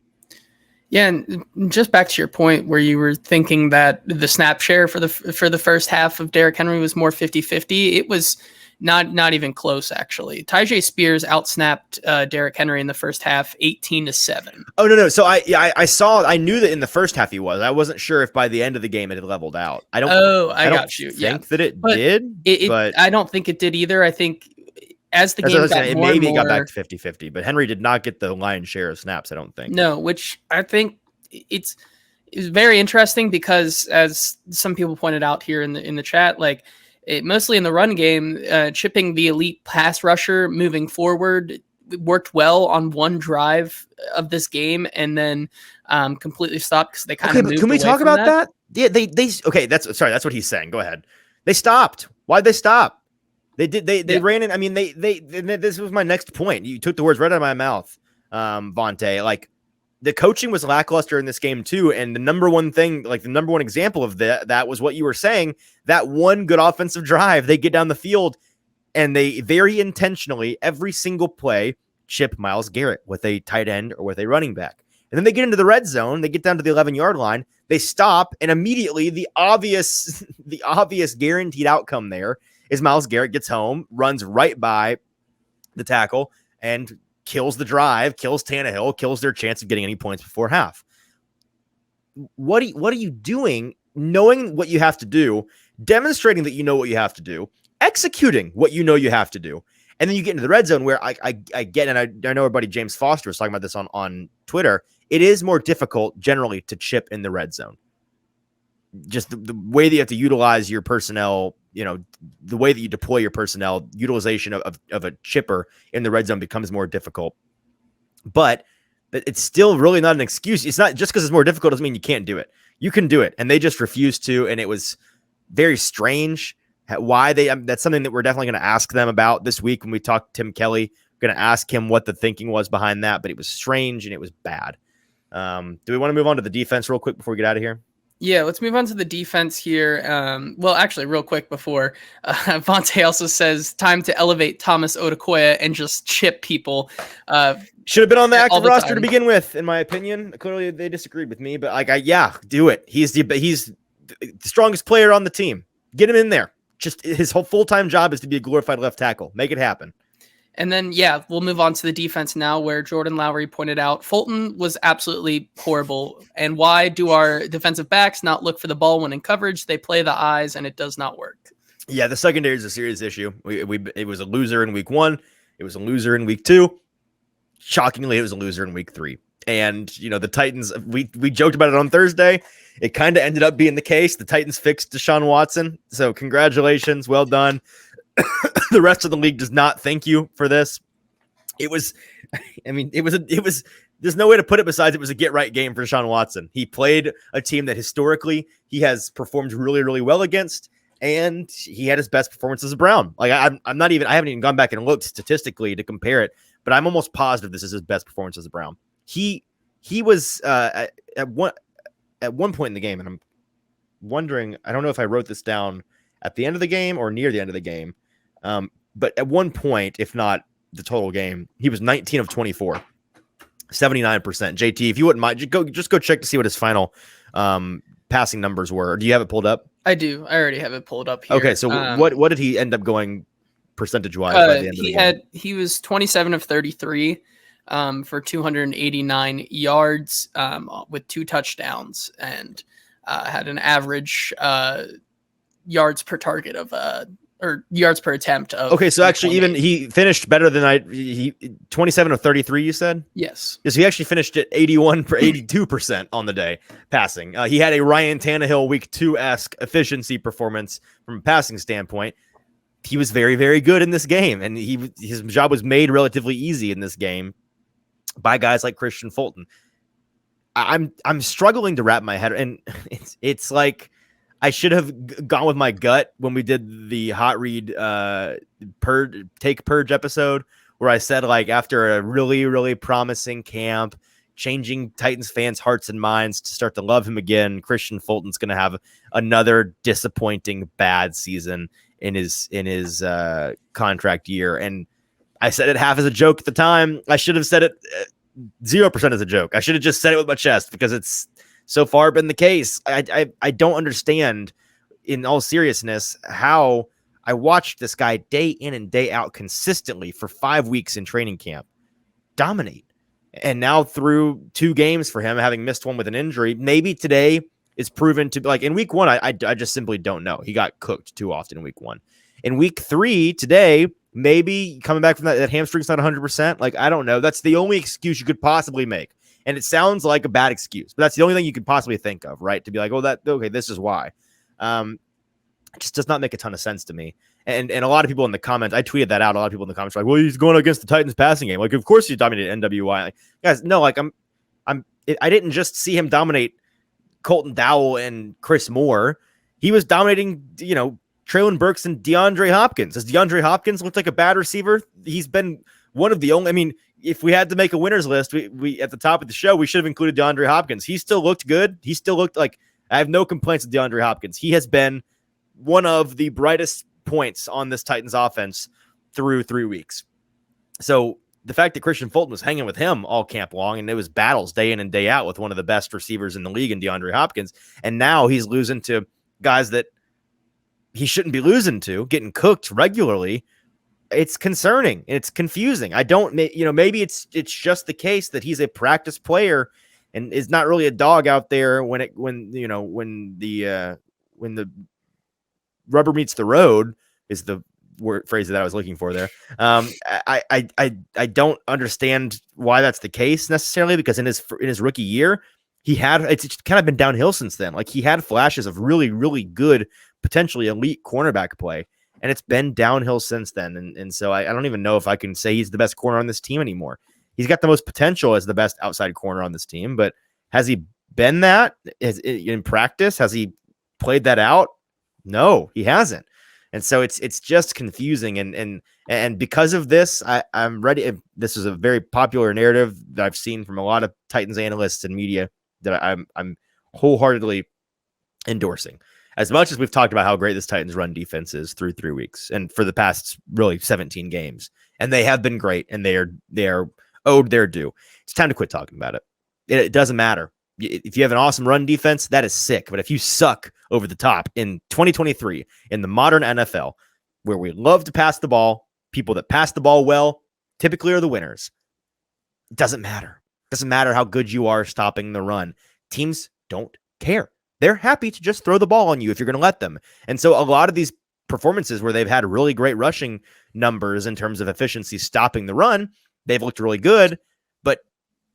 Yeah, and just back to your point where you were thinking that the snap share for the first half of Derrick Henry was more 50-50. It was not even close, actually. Tyjae Spears outsnapped Derrick Henry in the first half 18-7. Oh, no. So I knew that in the first half he was. I wasn't sure if by the end of the game it had leveled out. I got you. Think that it did. But I don't think it did either. I think as the game got more maybe and more, got back to 50-50, but Henry did not get the lion's share of snaps, I don't think. No, which I think it's very interesting because, as some people pointed out here in the chat, like mostly in the run game, chipping the elite pass rusher moving forward worked well on one drive of this game, and then completely stopped because they kind of moved. Can we talk about that? Yeah, they okay. That's what he's saying. Go ahead. They stopped. Why'd they stop? They did. They ran in. I mean, they. This was my next point. You took the words right out of my mouth, Vontae. Like, the coaching was lackluster in this game too, and the number one thing, like the number one example of that was what you were saying. That one good offensive drive, they get down the field, and they very intentionally every single play chip Myles Garrett with a tight end or with a running back. And then they get into the red zone. They get down to the 11-yard line. They stop, and immediately the obvious guaranteed outcome there is Myles Garrett gets home, runs right by the tackle, and kills the drive, kills Tannehill, kills their chance of getting any points before half. What are you doing, knowing what you have to do, demonstrating that you know what you have to do, executing what you know you have to do? And then you get into the red zone where I get, and I know our buddy James Foster was talking about this on Twitter. It is more difficult generally to chip in the red zone. Just the way that you have to utilize your personnel, the way that you deploy your personnel, utilization of a chipper in the red zone becomes more difficult. But it's still really not an excuse. It's not just because it's more difficult doesn't mean you can't do it. You can do it. And they just refused to. And it was very strange why that's something that we're definitely going to ask them about this week when we talk to Tim Kelly. We're going to ask him what the thinking was behind that, but it was strange and it was bad. Do we want to move on to the defense real quick before we get out of here? Yeah, let's move on to the defense here. Well, actually, real quick before, Vontae also says, time to elevate Thomas Odukoya and just chip people. Should have been on the active roster to begin with, in my opinion. Clearly, they disagreed with me, but do it. He's the strongest player on the team. Get him in there. Just his whole full-time job is to be a glorified left tackle. Make it happen. And then, we'll move on to the defense now, where Jordan Lowry pointed out Fulton was absolutely horrible. And why do our defensive backs not look for the ball when in coverage? They play the eyes, and it does not work. Yeah, the secondary is a serious issue. It was a loser in week 1. It was a loser in week 2. Shockingly, it was a loser in week 3. And, the Titans, we joked about it on Thursday. It kind of ended up being the case. The Titans fixed Deshaun Watson. So congratulations. Well done. The rest of the league does not thank you for this. There's no way to put it besides it was a get right game for Deshaun Watson. He played a team that historically he has performed really, really well against, and he had his best performance as a Brown. Like I haven't even gone back and looked statistically to compare it, but I'm almost positive this is his best performance as a Brown. He was at one point in the game, and I'm wondering, I don't know if I wrote this down at the end of the game or near the end of the game. But at one point, if not the total game, he was 19 of 24, 79%. JT, if you wouldn't mind, just go check to see what his final passing numbers were. Do you have it pulled up? I do. I already have it pulled up here. Okay, so what did he end up going percentage-wise by the end of the game? He was 27 of 33 for 289 yards with 2 touchdowns and had an average yards per target of or yards per attempt of. Okay, so actually even he finished better than he 27 of 33, you said? Yes. Because he actually finished at 82% on the day passing. He had a Ryan Tannehill week 2-esque efficiency performance from a passing standpoint. He was very, very good in this game, and his job was made relatively easy in this game by guys like Christian Fulton. I'm struggling to wrap my head, and it's like I should have gone with my gut when we did the hot read purge episode, where I said, like, after a really, really promising camp, changing Titans fans' hearts and minds to start to love him again, Christian Fulton's going to have another disappointing bad season in his contract year. And I said it half as a joke at the time. I should have said it 0% as a joke. I should have just said it with my chest, because it's so far been the case. I don't understand, in all seriousness, how I watched this guy day in and day out consistently for 5 weeks in training camp dominate. And now through 2 games for him, having missed one with an injury, maybe today is proven to be like in week 1. I just simply don't know. He got cooked too often in week 1. In week 3 today, maybe coming back from that hamstring's not 100%. Like, I don't know. That's the only excuse you could possibly make. And it sounds like a bad excuse, but that's the only thing you could possibly think of, right? To be like, okay, this is why. It just does not make a ton of sense to me. And a lot of people in the comments, I tweeted that out. A lot of people in the comments were like, well, he's going against the Titans passing game. Like, of course he dominated NWI. Like, guys, no, like I didn't just see him dominate Colton Dowell and Chris Moore. He was dominating, Traylon Burks and DeAndre Hopkins. Does DeAndre Hopkins look like a bad receiver? He's been one of the only, if we had to make a winner's list, we at the top of the show, we should have included DeAndre Hopkins. He still looked good. He still looked like, I have no complaints with DeAndre Hopkins. He has been one of the brightest points on this Titans offense through 3 weeks. So the fact that Christian Fulton was hanging with him all camp long, and it was battles day in and day out with one of the best receivers in the league in DeAndre Hopkins. And now he's losing to guys that he shouldn't be losing to, getting cooked regularly. It's concerning. It's confusing. I don't, maybe it's just the case that he's a practice player and is not really a dog out there when the rubber meets the road is the phrase that I was looking for there. I don't understand why that's the case necessarily, because in his rookie year, it's kind of been downhill since then. Like, he had flashes of really, really good, potentially elite cornerback play, and it's been downhill since then. And so I don't even know if I can say he's the best corner on this team anymore. He's got the most potential as the best outside corner on this team, but has he been that in practice? Has he played that out? No, he hasn't. And so it's just confusing. And because of this, I'm ready. This is a very popular narrative that I've seen from a lot of Titans analysts and media that I'm wholeheartedly endorsing. As much as we've talked about how great this Titans run defense is through 3 weeks and for the past really 17 games, and they have been great, and they are owed their due. It's time to quit talking about it. It doesn't matter. If you have an awesome run defense, that is sick. But if you suck over the top in 2023 in the modern NFL, where we love to pass the ball, people that pass the ball well typically are the winners. It doesn't matter. It doesn't matter how good you are stopping the run. Teams don't care. They're happy to just throw the ball on you if you're going to let them. And so a lot of these performances where they've had really great rushing numbers in terms of efficiency stopping the run, they've looked really good, but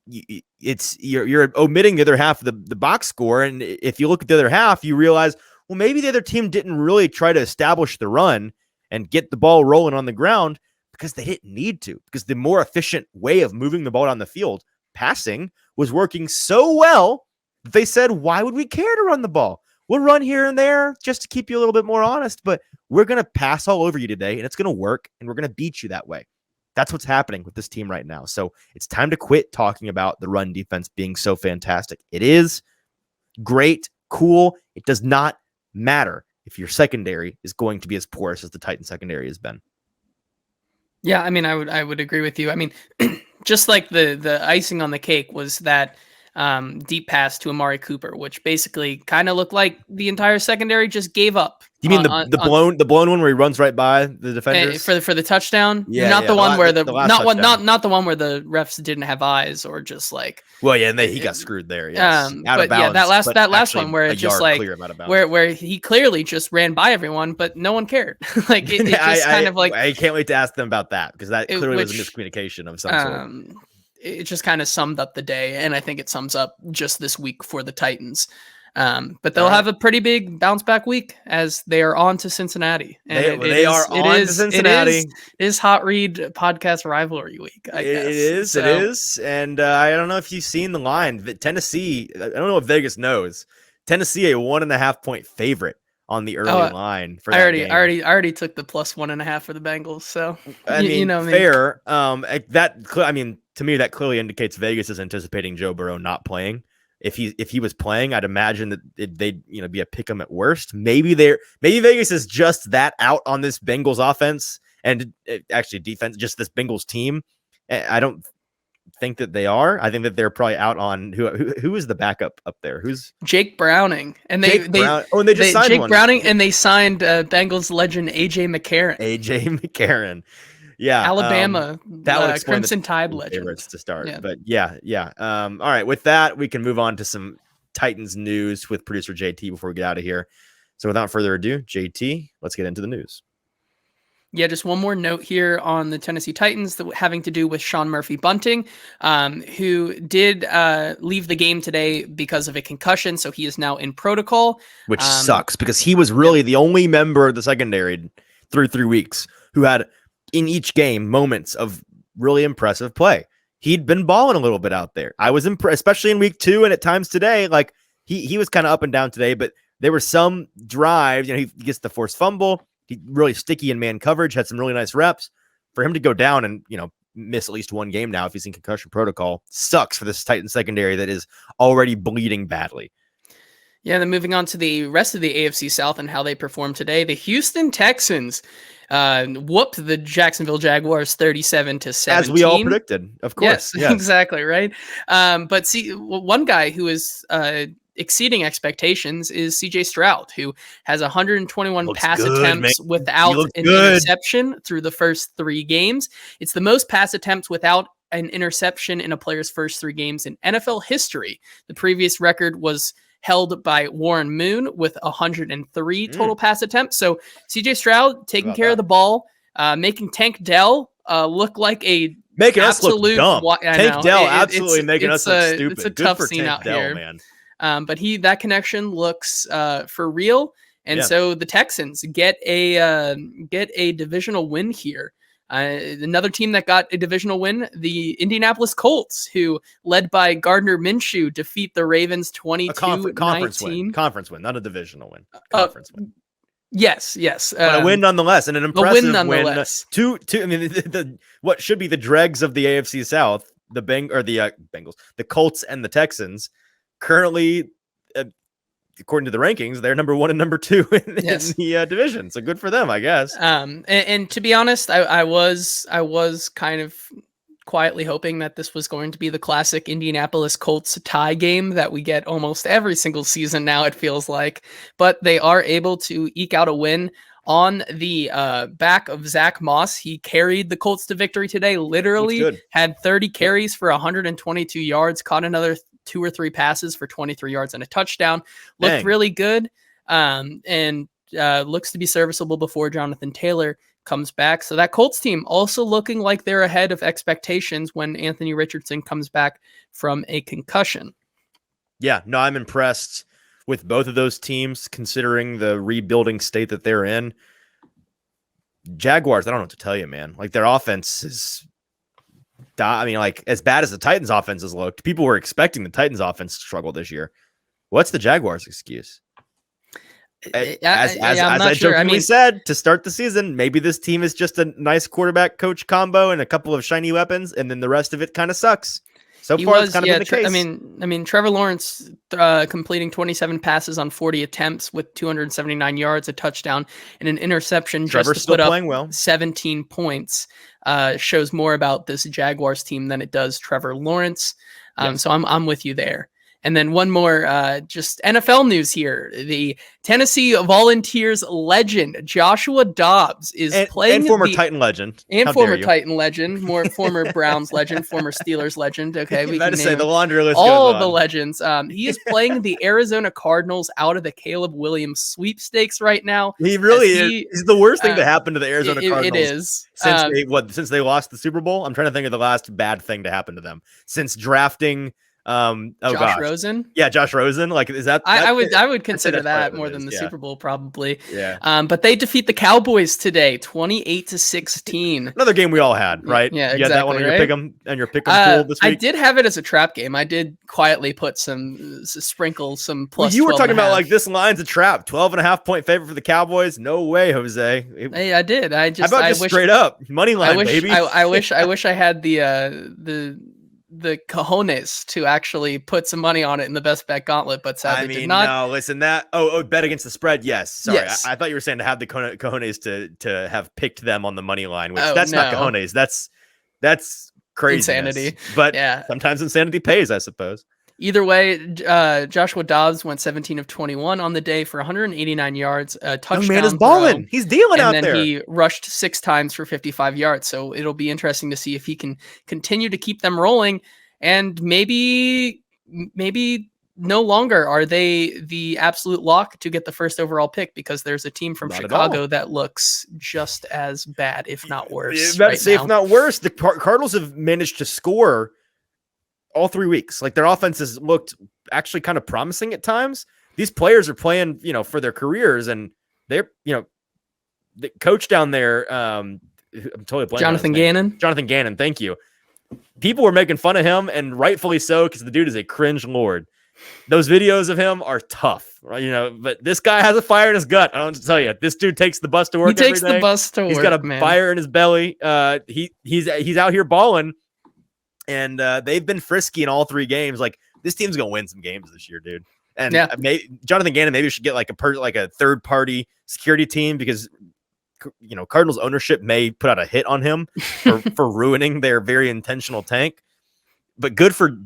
you're omitting the other half of the box score. And if you look at the other half, you realize, well, maybe the other team didn't really try to establish the run and get the ball rolling on the ground because they didn't need to, because the more efficient way of moving the ball down the field, passing, was working so well that they said, why would we care to run the ball? We'll run here and there just to keep you a little bit more honest, but we're going to pass all over you today, and it's going to work, and we're going to beat you that way. That's what's happening with this team right now. So it's time to quit talking about the run defense being so fantastic. It is great, cool. It does not matter if your secondary is going to be as porous as the Titan secondary has been. Yeah, I mean, I would agree with you. I mean, just like the icing on the cake was that deep pass to Amari Cooper, which basically kind of looked like the entire secondary just gave up. You mean the blown one where he runs right by the defenders for the touchdown? Yeah, not the one where not the one where the refs didn't have eyes or just like. Well, yeah, and he got screwed there. Yes. But yeah, that last one where it just like where he clearly just ran by everyone, but no one cared. Like it just kind of like. I can't wait to ask them about that, because that clearly was a miscommunication of some sort. It just kind of summed up the day, and I think it sums up just this week for the Titans. But they'll have a pretty big bounce back week as they are on to Cincinnati. And they are on to Cincinnati. It is Hot Read podcast rivalry week, I guess. It is. And I don't know if you've seen the line. Tennessee, I don't know if Vegas knows. Tennessee, a 1.5 point favorite on the early line. For I already took the +1.5 for the Bengals. So I mean, fair. To me, that clearly indicates Vegas is anticipating Joe Burrow not playing. If he was playing, I'd imagine that they'd be a pick 'em at worst. Maybe Vegas is just that out on this Bengals offense and actually defense, just this Bengals team. I don't think that they are. I think that they're probably out on who is the backup up there? Who's Jake Browning? And they just signed Jake Browning, and they signed Bengals legend AJ McCarron. Yeah, Alabama, that would explain Crimson Tide legend favorites to start. Yeah. But yeah. All right, with that, we can move on to some Titans news with producer JT before we get out of here. So without further ado, JT, let's get into the news. Yeah, just one more note here on the Tennessee Titans having to do with Sean Murphy-Bunting, who did leave the game today because of a concussion, so he is now in protocol. Which sucks, because he was really the only member of the secondary through 3 weeks who had, in each game, moments of really impressive play. He'd been balling a little bit out there. I was impressed, especially in week 2 and at times today. Like he was kind of up and down today, but there were some drives. He gets the forced fumble. He really sticky in man coverage, had some really nice reps. For him to go down and miss at least one game now if he's in concussion protocol sucks for this Titan secondary that is already bleeding badly. Yeah, then moving on to the rest of the AFC South and how they performed today, the Houston Texans whooped the Jacksonville Jaguars 37-17. As we all predicted, of course. Yes, exactly, right? But see, one guy who is exceeding expectations is CJ Stroud, who has 121 attempts without an interception through the first 3 games. It's the most pass attempts without an interception in a player's first 3 games in NFL history. The previous record was held by Warren Moon with 103 total pass attempts. So CJ Stroud taking care of the ball, making Tank Dell look like a making absolute us look dumb. Tank Dell absolutely making us look stupid. It's a tough scene out here, man. But that connection looks for real, and so the Texans get a divisional win here. Another team that got a divisional win, the Indianapolis Colts, who, led by Gardner Minshew, defeat the Ravens 22-19. Conference win, not a divisional win. Conference win. Yes. But a win nonetheless, and an impressive win nonetheless. I mean, the what should be the dregs of the AFC South, the Bengals, the Colts, and the Texans, currently, according to the rankings, they're number 1 and number 2 in the division. So good for them, I guess. And to be honest, I was kind of quietly hoping that this was going to be the classic Indianapolis Colts tie game that we get almost every single season now, it feels like. But they are able to eke out a win on the back of Zach Moss. He carried the Colts to victory today, literally had 30 carries for 122 yards, caught another 2 or 3 passes for 23 yards and a touchdown. Looked really good, and looks to be serviceable before Jonathan Taylor comes back. So that Colts team also looking like they're ahead of expectations when Anthony Richardson comes back from a concussion. Yeah, no, I'm impressed with both of those teams considering the rebuilding state that they're in. Jaguars, I don't know what to tell you, man. Like, their offense is, I mean, like, as bad as the Titans offense has looked, people were expecting the Titans offense to struggle this year. What's the Jaguars' excuse? As I jokingly said to start the season, maybe this team is just a nice quarterback coach combo and a couple of shiny weapons, and then the rest of it kind of sucks. So far, it's kind of been the case. I mean, Trevor Lawrence completing 27 passes on 40 attempts with 279 yards, a touchdown, and an interception. Trevor's just to put up well. 17 points shows more about this Jaguars team than it does Trevor Lawrence. So I'm with you there. And then one more just NFL news here. The Tennessee Volunteers legend, Joshua Dobbs, is playing. And former Titan legend. And former Titan legend, former Browns legend, former Steelers legend. Okay, we can say the laundry list all the legends. He is playing the Arizona Cardinals out of the Caleb Williams sweepstakes right now. He really is. He's the worst thing to happen to the Arizona Cardinals. It is. Since they lost the Super Bowl? I'm trying to think of the last bad thing to happen to them. Since drafting Josh Rosen. Yeah, Josh Rosen. Like, is that? I would consider that more than the Super Bowl, probably. Yeah. But they defeat the Cowboys today, 28-16. Another game we all had, right? Yeah, you exactly. Had that one on your pick'em pool this week. I did have it as a trap game. I did quietly put sprinkle some plus. You were talking about like this line's a trap. 12.5 point favorite for the Cowboys. No way, Jose. Hey, I did. How about just straight up money line, baby? I wish I had the cojones to actually put some money on it in the best bet gauntlet, but sadly did not. No, listen, bet against the spread. Yes. Sorry. Yes. I thought you were saying to have the cojones to have picked them on the money line, which not cojones. That's crazy. Insanity. But sometimes insanity pays, I suppose. Either way, Joshua Dobbs went 17 of 21 on the day for 189 yards, a touchdown. Young man is balling. He's dealing out there. And then he rushed 6 times for 55 yards. So it'll be interesting to see if he can continue to keep them rolling. And maybe no longer are they the absolute lock to get the first overall pick, because there's a team from Chicago that looks just as bad, if not worse. If not worse, the Cardinals have managed to score all 3 weeks. Like, their offense has looked actually kind of promising at times. These players are playing, for their careers, and they're, the coach down there, I'm totally blanking. Jonathan Gannon. Thank you. People were making fun of him, and rightfully so, because the dude is a cringe lord. Those videos of him are tough, right? But this guy has a fire in his gut. I don't know what to tell you. This dude takes the bus to work. The bus to work. He's got a fire in his belly. He's out here balling. And they've been frisky in all 3 games. Like, this team's gonna win some games this year, dude. And maybe Jonathan Gannon maybe should get like a third party security team, because Cardinals ownership may put out a hit on him for ruining their very intentional tank. But good for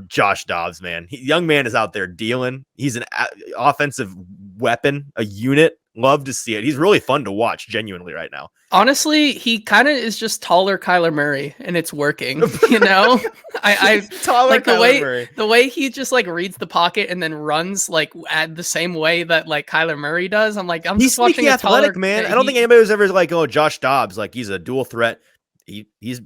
Josh Dobbs, man. Young man is out there dealing. He's an offensive weapon, a unit. Love to see it. He's really fun to watch, genuinely, right now. Honestly, he kind of is just taller Kyler Murray, and it's working. I like the way he just like reads the pocket and then runs like at the same way that like Kyler Murray does. I'm like, I'm just watching a athletic man. I don't think anybody was ever like, oh, Josh Dobbs, like he's a dual threat. He's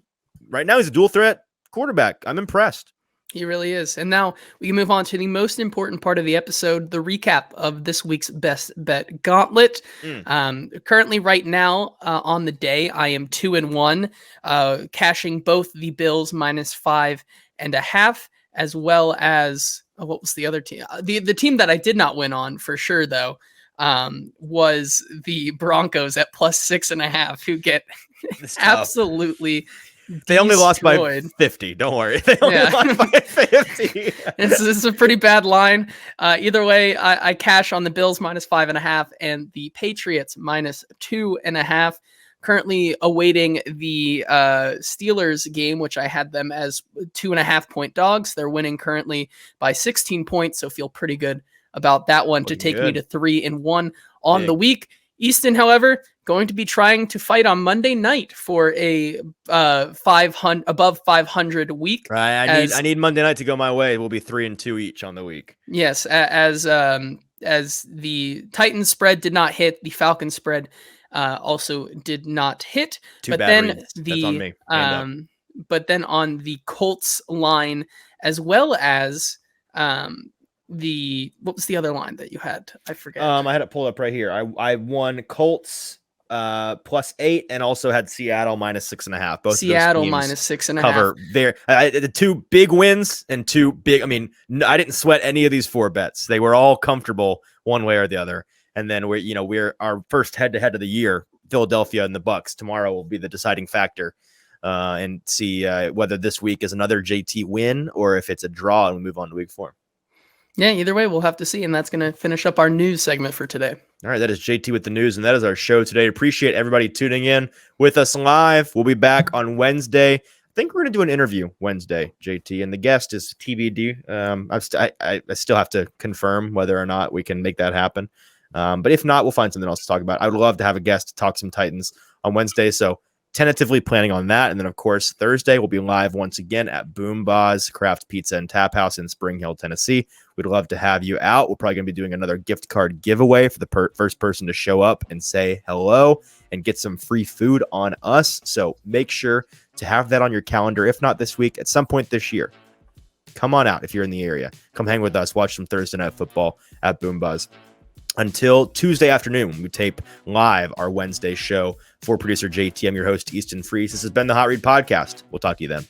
right now he's a dual threat quarterback. I'm impressed. He really is. And now we can move on to the most important part of the episode, the recap of this week's Best Bet Gauntlet. Currently, right now, on the day, I am 2-1, cashing both the Bills -5.5, as well as, what was the other team? The team that I did not win on for sure, though, was the Broncos at +6.5, who get absolutely... They only lost by 50. Don't worry. They only lost by 50. This is a pretty bad line. Either way, I cash on the Bills -5.5 and the Patriots -2.5. Currently awaiting the Steelers game, which I had them as 2.5-point dogs. They're winning currently by 16 points, so feel pretty good about that one to take me to 3-1 on the week. Easton, however, going to be trying to fight on Monday night for a 500 above 500 week. Right, I need Monday night to go my way. We'll be 3-2 each on the week. Yes, as the Titans spread did not hit, the Falcons spread also did not hit. That's on me. But then on the Colts line, as well as what was the other line that you had? I forget. I had it pulled up right here. I won Colts +8 and also had Seattle -6.5. Both Seattle of those teams -6.5 cover there. The two big wins and two big. I mean, I didn't sweat any of these 4 bets. They were all comfortable one way or the other. And then we're our first head-to-head of the year. Philadelphia and the Bucks tomorrow will be the deciding factor, and see whether this week is another JT win or if it's a draw and we move on to week 4. Yeah, either way, we'll have to see. And that's going to finish up our news segment for today. All right, that is JT with the news, and that is our show today. Appreciate everybody tuning in with us live. We'll be back on Wednesday. I think we're going to do an interview Wednesday, JT, and the guest is TBD. I still have to confirm whether or not we can make that happen. But if not, we'll find something else to talk about. I would love to have a guest to talk some Titans on Wednesday, so tentatively planning on that. And then, of course, Thursday we'll be live once again at BoomBozz Craft Pizza and Taphouse in Spring Hill, Tennessee. We'd love to have you out. We're probably going to be doing another gift card giveaway for the first person to show up and say hello and get some free food on us. So make sure to have that on your calendar. If not this week, at some point this year, come on out if you're in the area. Come hang with us. Watch some Thursday Night Football at BoomBozz. Until Tuesday afternoon, when we tape live our Wednesday show. For producer JT, I'm your host, Easton Freeze. This has been the Hot Read Podcast. We'll talk to you then.